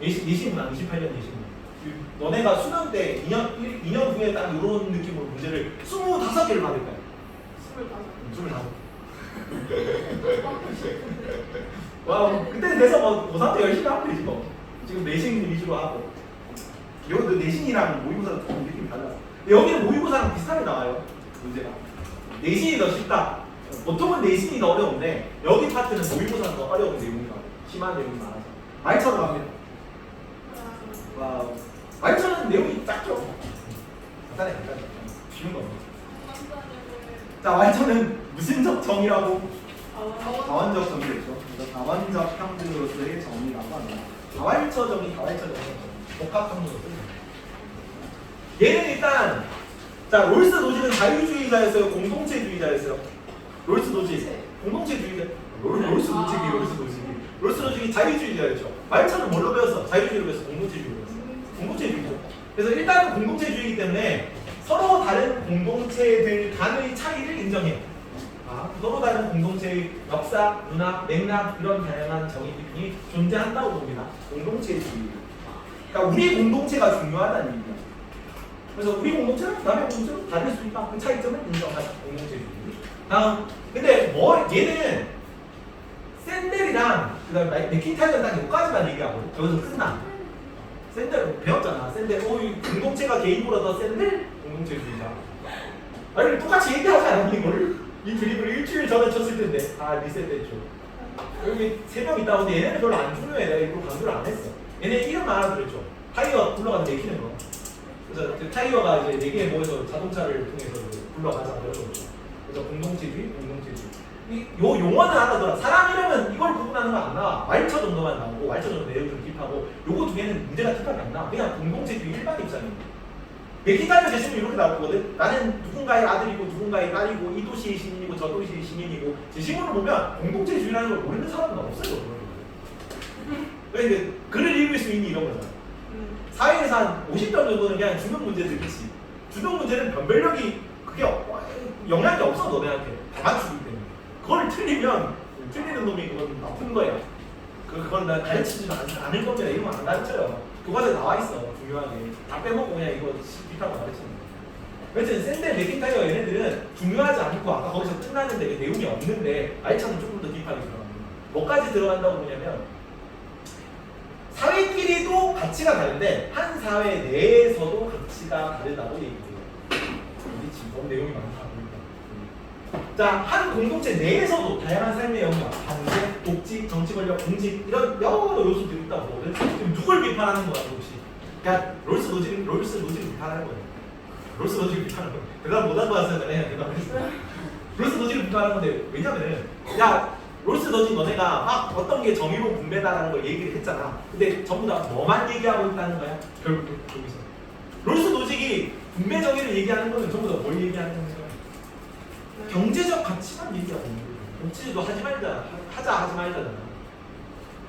예시문항 28년 예시문항. 너네가 수능 때 2년 후에 딱 이런 느낌으로 문제를 25개를 받을 거야. 25. 와, 그때는 돼서 뭐 고3 때 열심히 하면 되지 뭐. 지금 내신 위주로 하고. 여기 그 내신이랑 모의고사랑 조금 느낌이 달라서. 여기는 모의고사랑 비슷하게 나와요. 문제가. 내신이 더 쉽다. 보통은 내신이 더 어려운데 여기 파트는 모의고사는 더 어려운 내용이 나와요. 심한 내용이 많아서. 말처럼 합니다. 와우. 말처럼 내용이 작죠? 간단해. 쉬운 겁니다. 자, 말처는 무슨적 정의라고? 다원적 정의겠죠. 그래서 다원적 평등으로서의 정의라고 합니다. 다활처 정의, 복합평등으로 씁니다. 얘는 일단 자, 롤스 노지는 자유주의자였어요? 공동체주의자였어요? 롤스 노지 공동체주의자. 롤스 노직이 자유주의자였죠. 말처는 뭘로 배웠어? 자유주의로 배웠어? 공동체주의로 배웠어? 공동체주의죠. 그래서 일단은 공동체주의이기 때문에 서로 다른 공동체들 간의 차이를 인정해요. 서로 다른 공동체의 역사, 문화, 맥락 이런 다양한 정의들이 존재한다고 봅니다. 공동체주의. 그러니까 우리 공동체가 중요하다는 얘기예요. 그래서 우리 공동체는 남의 공동체는 다를 수 있다. 그 차이점을 인정하자. 공동체주의. 다음, 근데 얘는 샌델이랑 그다음 맥킨타이어는 딱 여기까지만 얘기하고 여기서 끝나. 샌델 배웠잖아. 샌델. 공동체가 개인보다 더 샌델? 공동체주의자. 아니 똑같이 얘기하지 않았니 이거를? 이 드립을 일주일 전에 쳤을 텐데 다 리셋됐죠. 여기 3명 있다. 근데 얘네는 별로 안 중요해. 내가 이거 강조를 안 했어. 얘네 이름만 알아들었죠. 타이어 굴러가는 내키는 거. 그래서 그 타이어가 이제 4개에 모여서 자동차를 통해서 굴러가자 이런 거죠. 그래서 공동체주의. 요 용어는 알아둬라. 사람 이름은 이걸 구분하는 거 안 나와. 말처 정도만 나오고 말처 정도 내용을 딥하고 요거 두 개는 문제가 딥하게 안 나와. 그냥 공동체주의 일반 입장입니다. 맥킨타이어 제시문 이렇게 나오거든. 나는 누군가의 아들이고 누군가의 딸이고 이 도시의 시민이고 저 도시의 시민이고 제시문을 보면 공동체주의라는 걸 모르는 사람은 없어요. 그러니까 글을 읽을 수 있는 이런 거잖아. 사회에서 한 50점 정도는 그냥 주변 문제들이지. 주변 문제는 변별력이 그게 영향이 없어 너네한테 다 맞추기 때문에. 그걸 틀리면 틀리는 놈이 그건 나쁜 거야. 그건 나 가르치지 않을 겁니다. 이런 거 안 가르쳐요. 교과서에 나와 있어. 중요하게 다 빼먹고 그냥 이거 딥하고 가르치는 거야. 여튼 샌델 맥킨타이어 얘네들은 중요하지 않고 아까 거기서 끝나는데 그 내용이 없는데 알차는 조금 더 딥하게 들어갑니다. 뭐까지 들어간다고 보냐면 사회끼리도 가치가 다른데 한 사회 내에서도 가치가 다르다고 얘기해요. 그렇지. 너무 내용이 많다. 자, 한 공동체 내에서도 다양한 삶의 영역, 관계, 복지, 정치 권력, 공직 이런 여러 요소들이 있다고 보거든. 지금 누굴 비판하는 거야, 혹시? 그러니까 롤스 노지를 비판하는 거예요. 롤스 노지를 비판하는 거예요. 대답 못한 거 같아서 내가 대답을 했어요. 롤스 노지를 비판하는 건데 왜냐면은 야 롤스 노지 너네가 막 어떤 게 정의로운 분배다라는 걸 얘기를 했잖아. 근데 전부 다 뭐만 얘기하고 있다는 거야? 결국 여기서 롤스 노직이 분배 정의를 얘기하는 거는 전부 다 뭘 얘기하는 거야? 경제적 가치만 얘기하고 있는 거예요. 정치도 하지 말자잖아.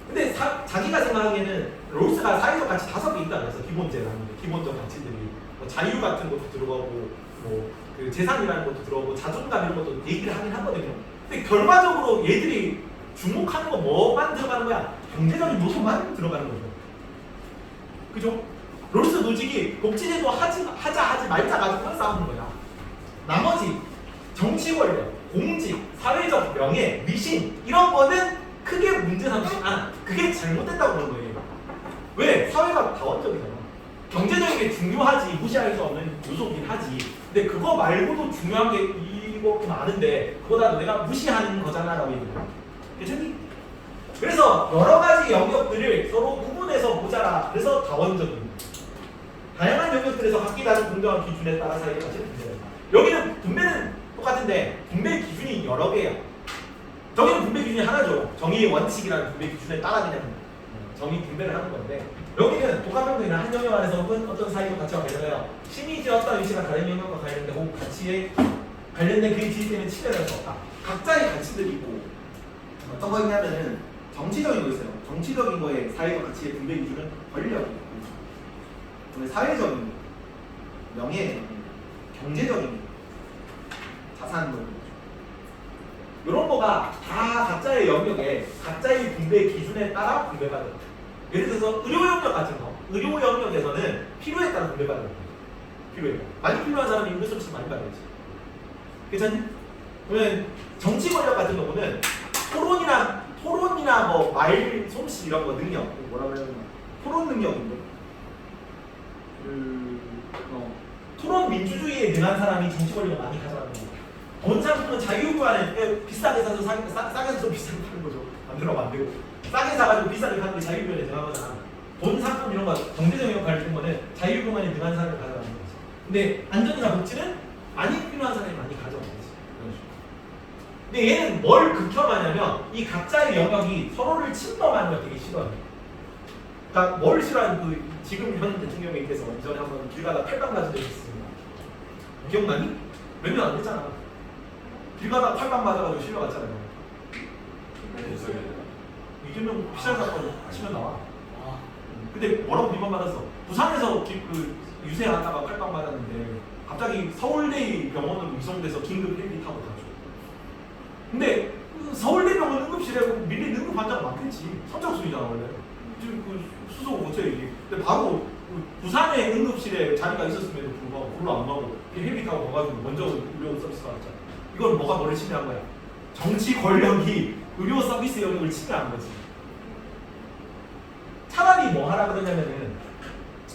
근데 자기가 생각하기에는 롤스가 사회적 가치 5개 있다 그래서 기본제라는 게 기본적 가치들이 뭐 자유 같은 것도 들어가고 뭐 그 재산이라는 것도 들어가고 자존감 이런 것도 얘기를 하긴 하거든요. 근데 결과적으로 얘들이 주목하는 건 뭐만 들어가는 거야? 경제적인 요소만 들어가는 거죠. 그죠? 롤스 노직이 복지제도 하지 말자 가지고 싸우는 거야. 나머지 정치 권력, 공직, 사회적 명예, 미신 이런 거는 크게 문제 삼지 않아. 그게 잘못됐다고 보는 거예요. 왜? 사회가 다원적이잖아. 경제적인 게 중요하지 무시할 수 없는 요소긴 하지. 근데 그거 말고도 중요한 게 이거 많은데 그거다 내가 무시하는 거잖아라고 얘기해요. 괜찮니? 그래서 여러 가지 영역들을 서로 구분해서 보자라. 그래서 다원적인. 다양한 영역들에서 각기 다른 공정한 기준에 따라 사이의 가치를 분배한다. 여기는 분배는 똑같은데 분배 기준이 여러 개야. 저기는 분배 기준이 하나죠. 정의의 원칙이라는 분배 기준에 따라 그냥 정의 분배를 하는 건데 여기는 독학평등이나 한 영역 안에서 혹은 어떤 사회적 가치와 관련하여 심의지 어떤 위치가 다른 영역과 관련된 혹은 가치에 관련된 그의 지위 때문에 침해할 수 없다. 각자의 가치들이 있고 어떤 거 있냐면은 정치적인 거 있어요. 정치적인 거에 사회적 가치의 분배 기준은 권력이고 사회적인 명예, 경제적인 자산 이런 거가 다 각자의 영역에 각자의 분배 기준에 따라 분배가 됩니다. 예를 들어서 의료 영역 같은 거, 의료 영역에서는 필요에 따라 분배가 됩니다. 필요에 많이 필요한 사람이 의료 서비스 많이 받아야지. 괜찮니? 그러면 정치 권력 같은 경우는 토론이나 뭐 말 솜씨 이런 거 능력 뭐라고 해야 되나? 토론 능력인데. 토론 민주주의에 능한 사람이 정치 권력을 많이 가져가는 거예요. 돈 상품은 자유구간에 비싸게 사서 싸게 사서 비싸게 파는 거죠. 만들어면 안 되고 싸게 사가지고 비싸게 파는 게 자유구간에 능한 거잖아. 돈 상품 이런 거 경제적인 역할을 준 거는 자유구간에 능한 사람을 가져가는 거지. 근데 안전이나 복지는 많이 필요한 사람이 많이 가져가는 거지. 근데 얘는 뭘 극혐하냐면 이 각자의 영역이 서로를 침범하는 걸 되게 싫어해요. 그러니까 뭘 싫어하는 그 지금 현 대통령님께서 이전에 한번 길 가다 팔빵 맞은 적이 있습니다. 기억나니? 몇 년 안 됐잖아. 길 가다 팔빵 맞아가지고 실려갔잖아요. 이재명 피살 사건 치면 나와. 근데 뭐라고 비판받았어? 부산에서 그 유세하다가 팔빵 맞았는데 갑자기 서울대 병원으로 이송돼서 긴급 헬기 타고 가죠. 근데 서울대병원 응급실에 밀린 응급 환자가 많겠지. 선착순이잖아 원래. 지금 그 수소 고쳐야 이게. 근데 바로 부산의 응급실에 자리가 있었음에도 불구하고 불로 안 가고 헬기 타고 가가지고 먼저 의료 서비스가 왔잖아. 이건 뭐가 너를 침해한 거야? 정치 권력이 의료 서비스 영역을 침해한 거지. 차라리 뭐 하라 그러냐면은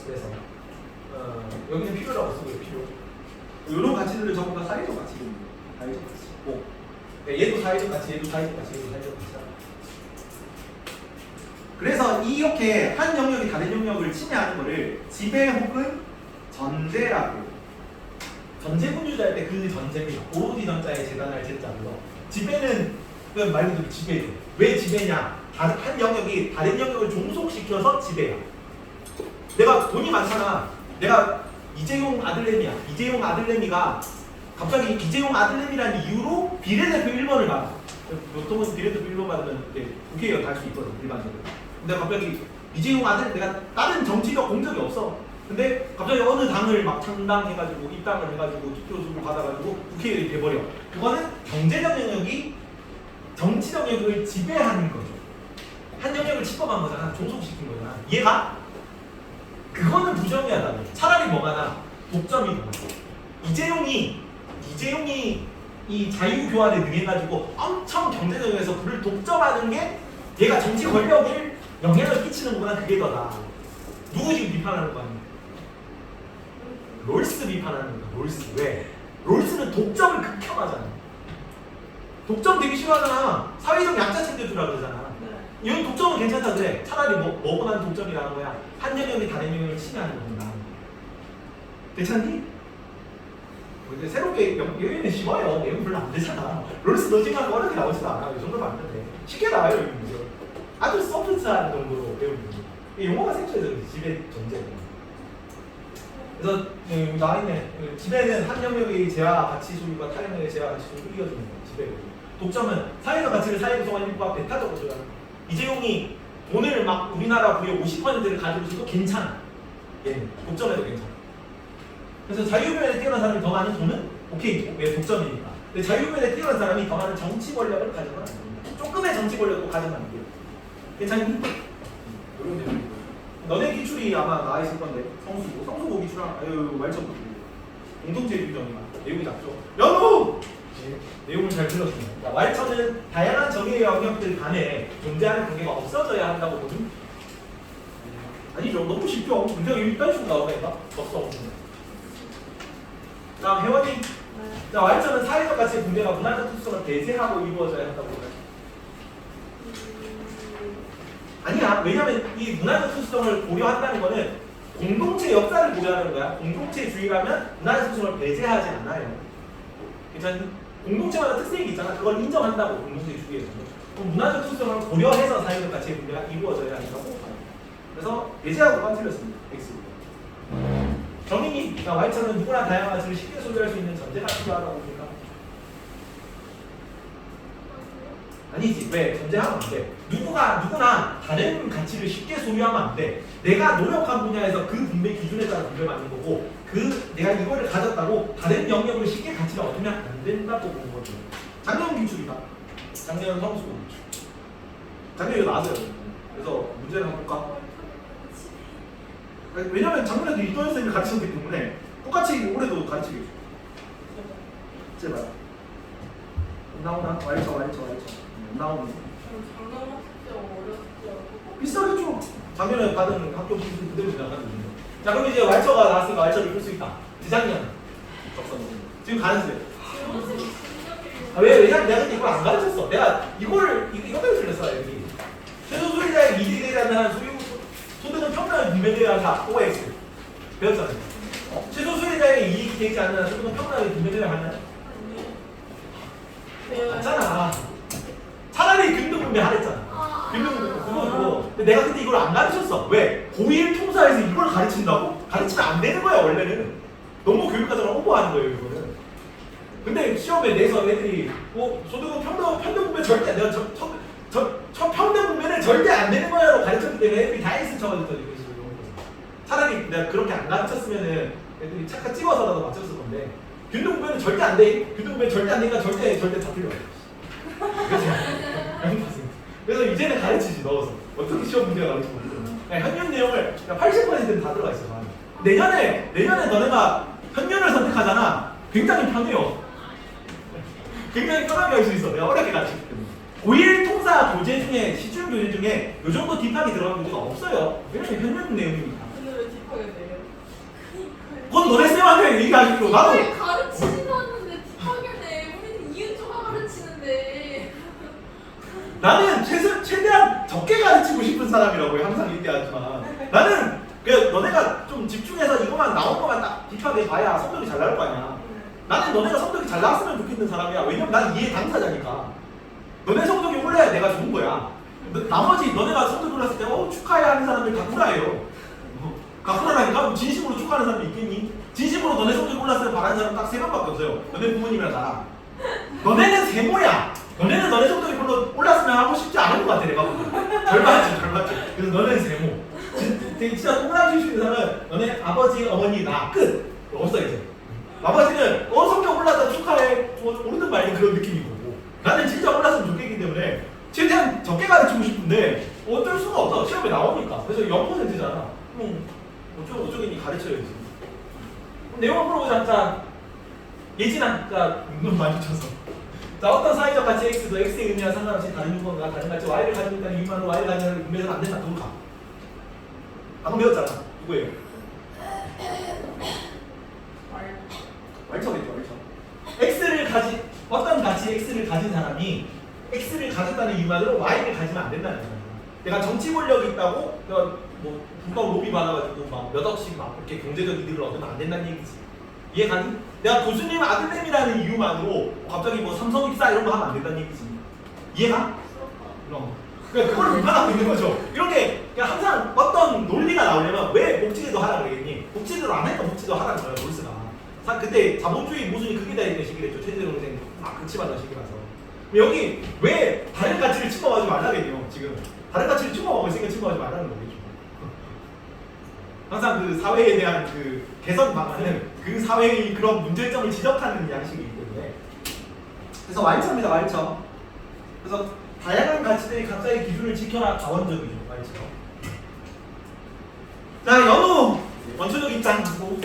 그래서 여기는 필요라고 쓰고요. 필요. 이런 가치들을 전부 다 사회적 가치입니다. 사회적 가치. 뭐 얘도 사회적 가치, 얘도 사회적 가치, 얘도 사회적 가치다. 그래서 이렇게 한 영역이 다른 영역을 침해하는 것을 지배 혹은 전제라고. 전제 분류자 할 때 그 전제입니다. 오로지 전자에 재단할 제자로 지배는 그 말 그대로 지배죠. 왜 지배냐? 한 영역이 다른 영역을 종속시켜서 지배야. 내가 돈이 많잖아. 내가 이재용 아들내미야. 이재용 아들내미가 갑자기 이재용 아들내미라는 이유로 비례대표 1번을 받아. 보통은 비례대표 1번 받으면 이렇게 국회의원 갈 수 있거든, 일반적으로. 근데 갑자기 이재용 아들, 내가 다른 정치적 공적이 없어. 근데 갑자기 어느 당을 막 창당해가지고 입당을 해가지고 투표수를 받아가지고 국회의원이 돼버려. 그거는 경제적 영역이 정치적 영역을 지배하는 거죠. 한 영역을 침범한 거잖아. 종속시킨 거잖아. 이해가? 그거는 부정의하다. 차라리 뭐가 나? 독점이 나. 이재용이 이 자유교환에 능해가지고 엄청 경제적에서 그를 독점하는 게 얘가 정치 권력을 영향을 끼치는 거보다 그게 더 나아. 누구 지금 비판하는 거 아니야? 롤스 비판하는 거야. 롤스. 왜? 롤스는 독점을 극혐하잖아. 독점 되게 싫어하잖아. 사회적 약자 챙겨주라 그러잖아. 이건 독점은 괜찮다 그래. 차라리 뭐보다는 독점이라는 거야. 한 영역이 다른 영역을 침해하는 거구나. 괜찮니? 근데 새롭게 여기는 쉬워요. 내용 별로 안 되잖아. 롤스 너지만 어렵게 나오지도 않아. 이 정도면 안 돼. 쉽게 나와요. 여기 문제. 아주 서프트한 정도로 배우는 거. 용어가 생겨서 지배 전제고. 그래서 여기 나와 있네. 지배는 한 영역의 재화 가치 소유가 타 영역의 재화 가치 소유를 이어주는 거야. 지배고. 독점은 사회적 가치를 사회 구성원 일부가 배타적으로 조절하는 거야. 이재용이 돈을 막 우리나라 부의 50%를 가지고 있어도 괜찮아. 얘는 독점해도 괜찮아. 그래서 자유변에 뛰어난 사람이 더 많은 돈은 오케이. 왜 독점이니까. 근데 자유변에 뛰어난 사람이 더 많은 정치 권력을 가져가는 겁니다. 조금의 정치 권력도 가져가는 거예요. 괜찮니? 이런 내용. 너네 기출이 아마 나와 있을 건데 성수고 기출랑 아유 말처 공동체 규정이나 내용이 작죠. 연우! 내용을 잘 들었습니다. 왈처는 다양한 정의의 영역들 간에 존재하는 관계가 없어져야 한다고 보는? 아니죠. 너무 쉽죠. 문제가 이딴 식으로 나오니까 없어. 다음 회원님. 자, 왈처는 사회적 가치의 분배가 문화적 특성을 배제하고 이루어져야 한다고 보는? 아니야. 왜냐면 이 문화적 특성을 고려한다는 거는 공동체 역사를 고려하는 거야. 공동체주의라면 문화적 특성을 배제하지 않아요. 괜찮니? 공동체마다 특색이 있잖아. 그걸 인정한다고 공동체주의에서는. 그럼 문화적 특성을 고려해서 사회적 가치의 분배가 이루어져야 한다고 봐요. 그래서 배제하고만 틀렸습니다. X로. 정의님, 그러니까 Y처는 누구나 다양한 가치를 쉽게 소유할 수 있는 전제가 필요하다고 봅니까? 아니지. 왜? 전제하면 안 돼. 누구나 다른 가치를 쉽게 소유하면 안 돼. 내가 노력한 분야에서 그 분배 기준에 따라 분배받는 거고, 내가 이거를 가졌다고 다른 영역을 쉽게 가치를 얻으면 안 된다고 보는 거죠. 작년 기출이다. 작년 성수고 기출. 작년에 나왔어요. 그래서 문제를 한번 볼까? 왜냐면 작년에도 이도현 선생님이 가르치셨기 때문에 똑같이 올해도 가르치겠죠. 제발. 나오나? Y처. 나오는. 비싸겠죠. 작년에 받은 학교 비스 그대로 지나가는 거예요. 자, 그럼 이제 Y처가 나왔으니까 Y처를 풀 수 있다. 재작년 적선 지금 가는 중. 왜냐면 내가 이걸 안 가르쳤어. 내가 이거 때문에 틀렸어. 여기 최소 수익자의 이익에 대한 소득은 평균하게 분배되어야 한다. OX 배웠잖아요. 최소 수익자의 이익이 되지 않는 한 소득은 평균하게 분배되어야 하나요? 맞잖아. 차라리 균등분배 하랬잖아. 균등분배 그거. 근데 내가 그때 이걸 안 가르쳤어. 왜? 고1 통사에서 이걸 가르친다고? 가르치면 안 되는 거야 원래는. 너무 교육과정을 홍보하는 거예요 이거는. 근데 시험에 내서 애들이 소득은 평등분배 절대 내가 평등분배는 절대 안 되는 거야라고 가르쳤기 때문에 애들이 다 X 쳐가지고 차라리 내가 그렇게 안 가르쳤으면은 애들이 착각 찍어서라도 맞췄을 건데 균등분배는 절대 안 돼. 균등분배 절대 안 되니까 절대 다 틀려. 그래서 이제는 가르치지 넣어서 어떻게 시험 문제가 나올지 모르겠어. 현면 내용을 80%는 다 들어가 있어. 내년에 너네가 현면을 선택하잖아. 굉장히 편해요. 굉장히 편하게 할 수 있어. 내가 어렵게 가르치기 때문에. 고1 통사 교재 중에 시중 교재 중에 요 정도 딥하게 들어간 교재가 없어요. 왜냐면 현면 내용이니까. 근데 왜 딥하게 돼요? 그건 너네 쌤한테 얘기하기로 나도. 가르치지도 않는데 딥하게 돼. 우리는 이은조가 가르치는데. 나는 최대한 적게 가르치고 싶은 사람이라고 항상 얘기하지만 나는 너네가 좀 집중해서 이것만 나온 것만 딱 딥하게 봐야 성적이 잘 나올 거 아니야. 나는 너네가 성적이 잘 나왔으면 좋겠는 사람이야. 왜냐면 난 이해 당사자니까. 너네 성적이 올라야 내가 좋은 거야. 나머지 너네가 성적 올랐을 때 축하해 하는 사람들 다 구라예요. 가꾸라라니까? 진심으로 축하하는 사람이 있겠니? 진심으로 너네 성적 올랐으면 바라는 사람 딱 3명밖에 없어요. 너네 부모님이랑 나랑. 너네는 세모야. 너네는 너네 성적이 별로 올랐으면 하고 싶지 않은 것 같아 내가 보면. 절반지. 그래서 너네는 세모. 진짜 동그라미 줄 수 있는 사람은 너네 아버지, 어머니, 나 끝. 없어 이제. 아버지는 성적 올랐다 축하해 오르든 말든 그런 느낌이고 나는 진짜 올랐으면 좋겠기 때문에 최대한 적게 가르치고 싶은데 어쩔 수가 없어. 시험에 나오니까. 그래서 0%잖아. 어쩌겠니 가르쳐야지. 내용을 물어보자. 자, 예진아, 자, 눈 마주쳐서. 자, 어떤 사회적 가치 X도 X의 의미와 상관없이 다른 유무원과 다른 가치 Y를 가지고 있다는 이유만으로 Y를 가지는 의미에서는 안 된다. 누가? 방금 배웠잖아. 누구예요? 말처겠죠, 말처. 어떤 가치 X를 가진 사람이 X를 가졌다는 이유만으로 Y를 가지면 안 된다는 거야. 내가 정치 권력이 있다고, 뭐 불법 로비 받아가지고 막 몇 억씩 막 이렇게 경제적 이득을 얻으면 안 된다는 얘기지. 이해가니? 내가 교수님 아들내미라는 이유만으로 갑자기 뭐 삼성 입사 이런 거 하면 안 된다는 얘기지. 이해가? 그럼. 그러니까 그걸 불만하고 있는 거죠. 이런 게 그냥 항상 어떤 논리가 나오려면 왜 복지제도 하라 그러겠니? 복지제도를 안 하니까 복지제도 하라는 거야, 롤스가. 그때 자본주의 모순이 극이다 있는 시기랬죠. 최재형 선생 막 극치받는 시기라서. 여기 왜 다른 가치를 침범하지 말라겠네요. 지금 다른 가치를 침범하고 있으니까 침범하지 말라는 거겠죠. 항상 그 사회에 대한 그 개선 방안은 그 사회의 그런 문제점을 지적하는 양식이기 때문에. 그래서 말처입니다, 말처. 그래서 다양한 가치들이 각자의 기준을 지켜라. 자원적이죠, 말처. 자, 연우 원초적 입장 보고.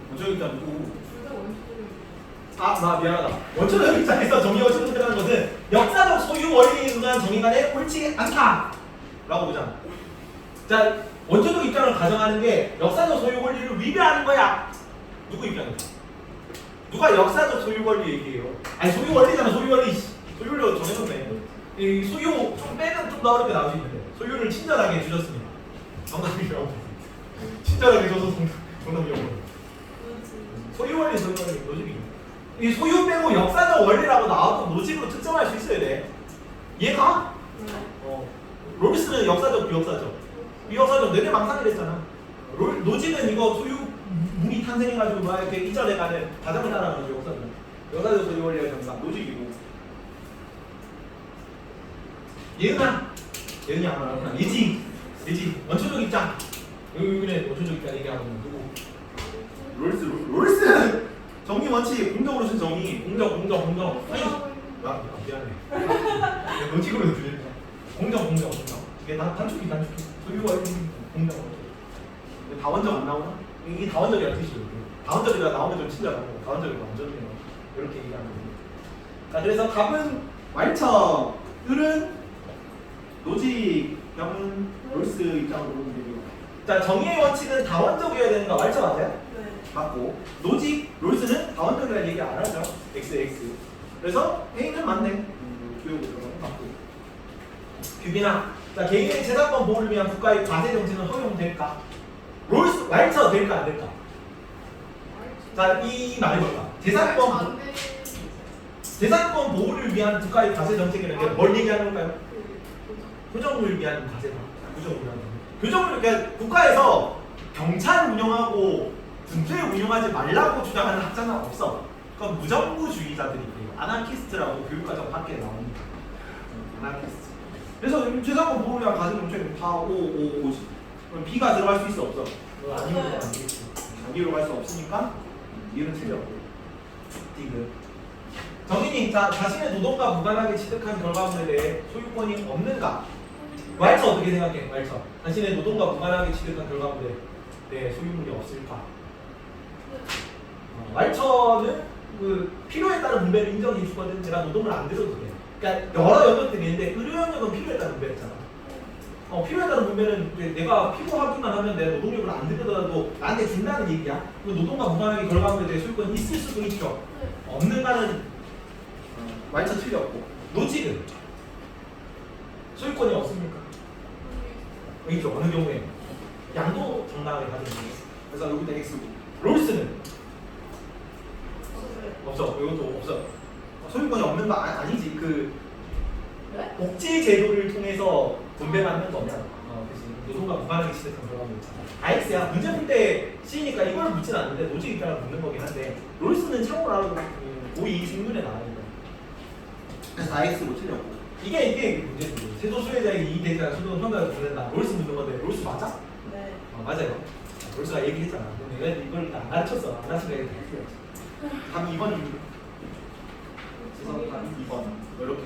원초적 입장 보고. 나 미안하다. 원초적 입장에서 정의와 실존이라는 것은 역사적 소유 원리에 의한 정의간에 옳지 않다 라고 보잖아. 자, 원초적 입장을 가정하는 게 역사적 소유 권리를 위배하는 거야. 누구 입장이야? 누가 역사적 소유 권리 얘기해요? 아니 소유 원리잖아. 소유 원리. 소유를 정해놓네. 이 소유 좀 빼면 좀 더 어렵게 나올 수 있는데 소유를 친절하게 주셨습니다. 정답이라고. 친절하게 줘서 정답이라고. 소유 원리 노직이. 이 소유 빼고 역사적 원리라고 나와도 노직으로 특정할 수 있어야 돼. 이해가? 롤스는 역사적, 비역사적. 비역사적 내내 망상이랬잖아. 노직은 이거 소유 문이 탄생해가지고 막 이렇게 이전에 가는 과정을 따라가는 거죠. 역사적 소유 원리가 정상 노직이고. 예은아, 예은이 안 말하구나. 예지 원초적 입장. 여기는 원초적 입장 얘기하고 있는 누구? 롤스. 정의 원칙, 공정으로 쓴 정의, 공정. 아니, 미안해. 노직으로 해주지. 공정. 이게 단축이. 소유 원리, 공정. 다원적 안 나오나? 이게 다원적이라는 뜻이에요. 다원적이라 나오면 좀 친절하고, 다원적이라 완전이에요. 이렇게 얘기하는 거예요. 자, 그래서 답은 말처, 을은 노직, 병은 롤스 입장으로 보면 되고요. 자, 정의의 원칙은 다원적이어야 되는 거 말처 맞아요? 맞고 노직, 롤스는 다원적이라는 얘기 안 하죠. X. 그래서 A는 맞네. 교육으로 맞고. 규빈아, 자 개인의 재산권 보호를 위한 국가의 과세 정책은 허용될까? 롤스, 말처 될까 안 될까? 자, 이 말이 뭘까? 재산권 보호를 위한 국가의 과세 정책이라는 게 뭘 얘기하는 걸까요? 표정을 위한 과세다. 교정을 그러니까 국가에서 경찰 운영하고 군대 운영하지 말라고 주장하는 학자는 없어. 그건 무정부주의자들이에요. 아나키스트라고 교육과정 밖에 나옵니다. 아나키스트. 그래서 재산권 보호를 위한 과세 정책은 다 오지. 그럼 B가 들어갈 수 있어 없어? 아니면 안 되겠지. 아니로 갈 수 없으니까 이는 틀렸고. D는 정인이 자신의 노동과 무관하게 취득한 결과물에 대해 소유권이 없는가? 말처 어떻게 생각해? 말처 자신의 노동과 무관하게 취득한 결과물에 대해 소유물이 없을까? 말처는 그 필요에 따른 분배를 인정해 주거든. 내가 노동을 안 들여도 돼. 그러니까 여러 영역들이 있는데 의료 영역은 필요에 따른 분배했잖아. 필요에 따른 분배는 내가 필요하기만 하면 내 노동력을 안 들여도 나한테 준다는 얘기야. 그 노동과 무관하게 결과물에 대해 소유권이 있을 수도 있죠. 없는가는 말처 틀렸고. 노직은 소유권이 없습니까? 있죠. 어느 경우에 양도 정당하게 가진 거예요. 그래서 여기다 X고. 롤스는 없어. 이것도 없어. 소유권이 없는 거 아니지. 그 왜? 복지 제도를 통해서 분배받는 거면 그치. 노동과 무관하게 시스템 들어가고 있잖아. IX야. 문제 풀 때 C니까 이걸 묻진 않는데 노직 입장을 묻는 거긴 한데 롤스는 참고로 알아도 고2 생문에 나와요. 그래서 IX 못 틀렸고. 이게 문제지. 세조 수혜자에게 이익 되지 않은 소득은 평가를 받는다. 롤스 묻는 건데 롤스 맞아? 네. 맞아요. 롤스가 얘기했잖아. 근데 내가 이걸 안 가르쳤어. 안 가르친 애가 틀렸지. 답 2번입니다. 지성 답 2번. 이렇게.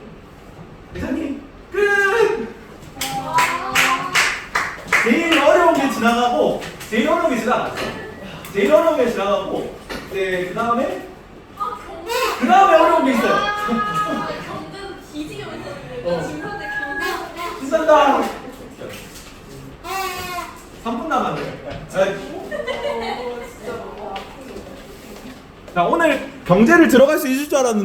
대장님 끝. 제일 어려운 게 지나가고 제일 어려운 게 지나갔어. 제일 어려운 게 지나가고 이제 그 다음에 어려운 게 있어요. 경제는 뒤지게 있었는데 중간에 경제 신난다. 3분 남았네. 자 오늘 경제를 들어갈 수 있을 줄 알았는데.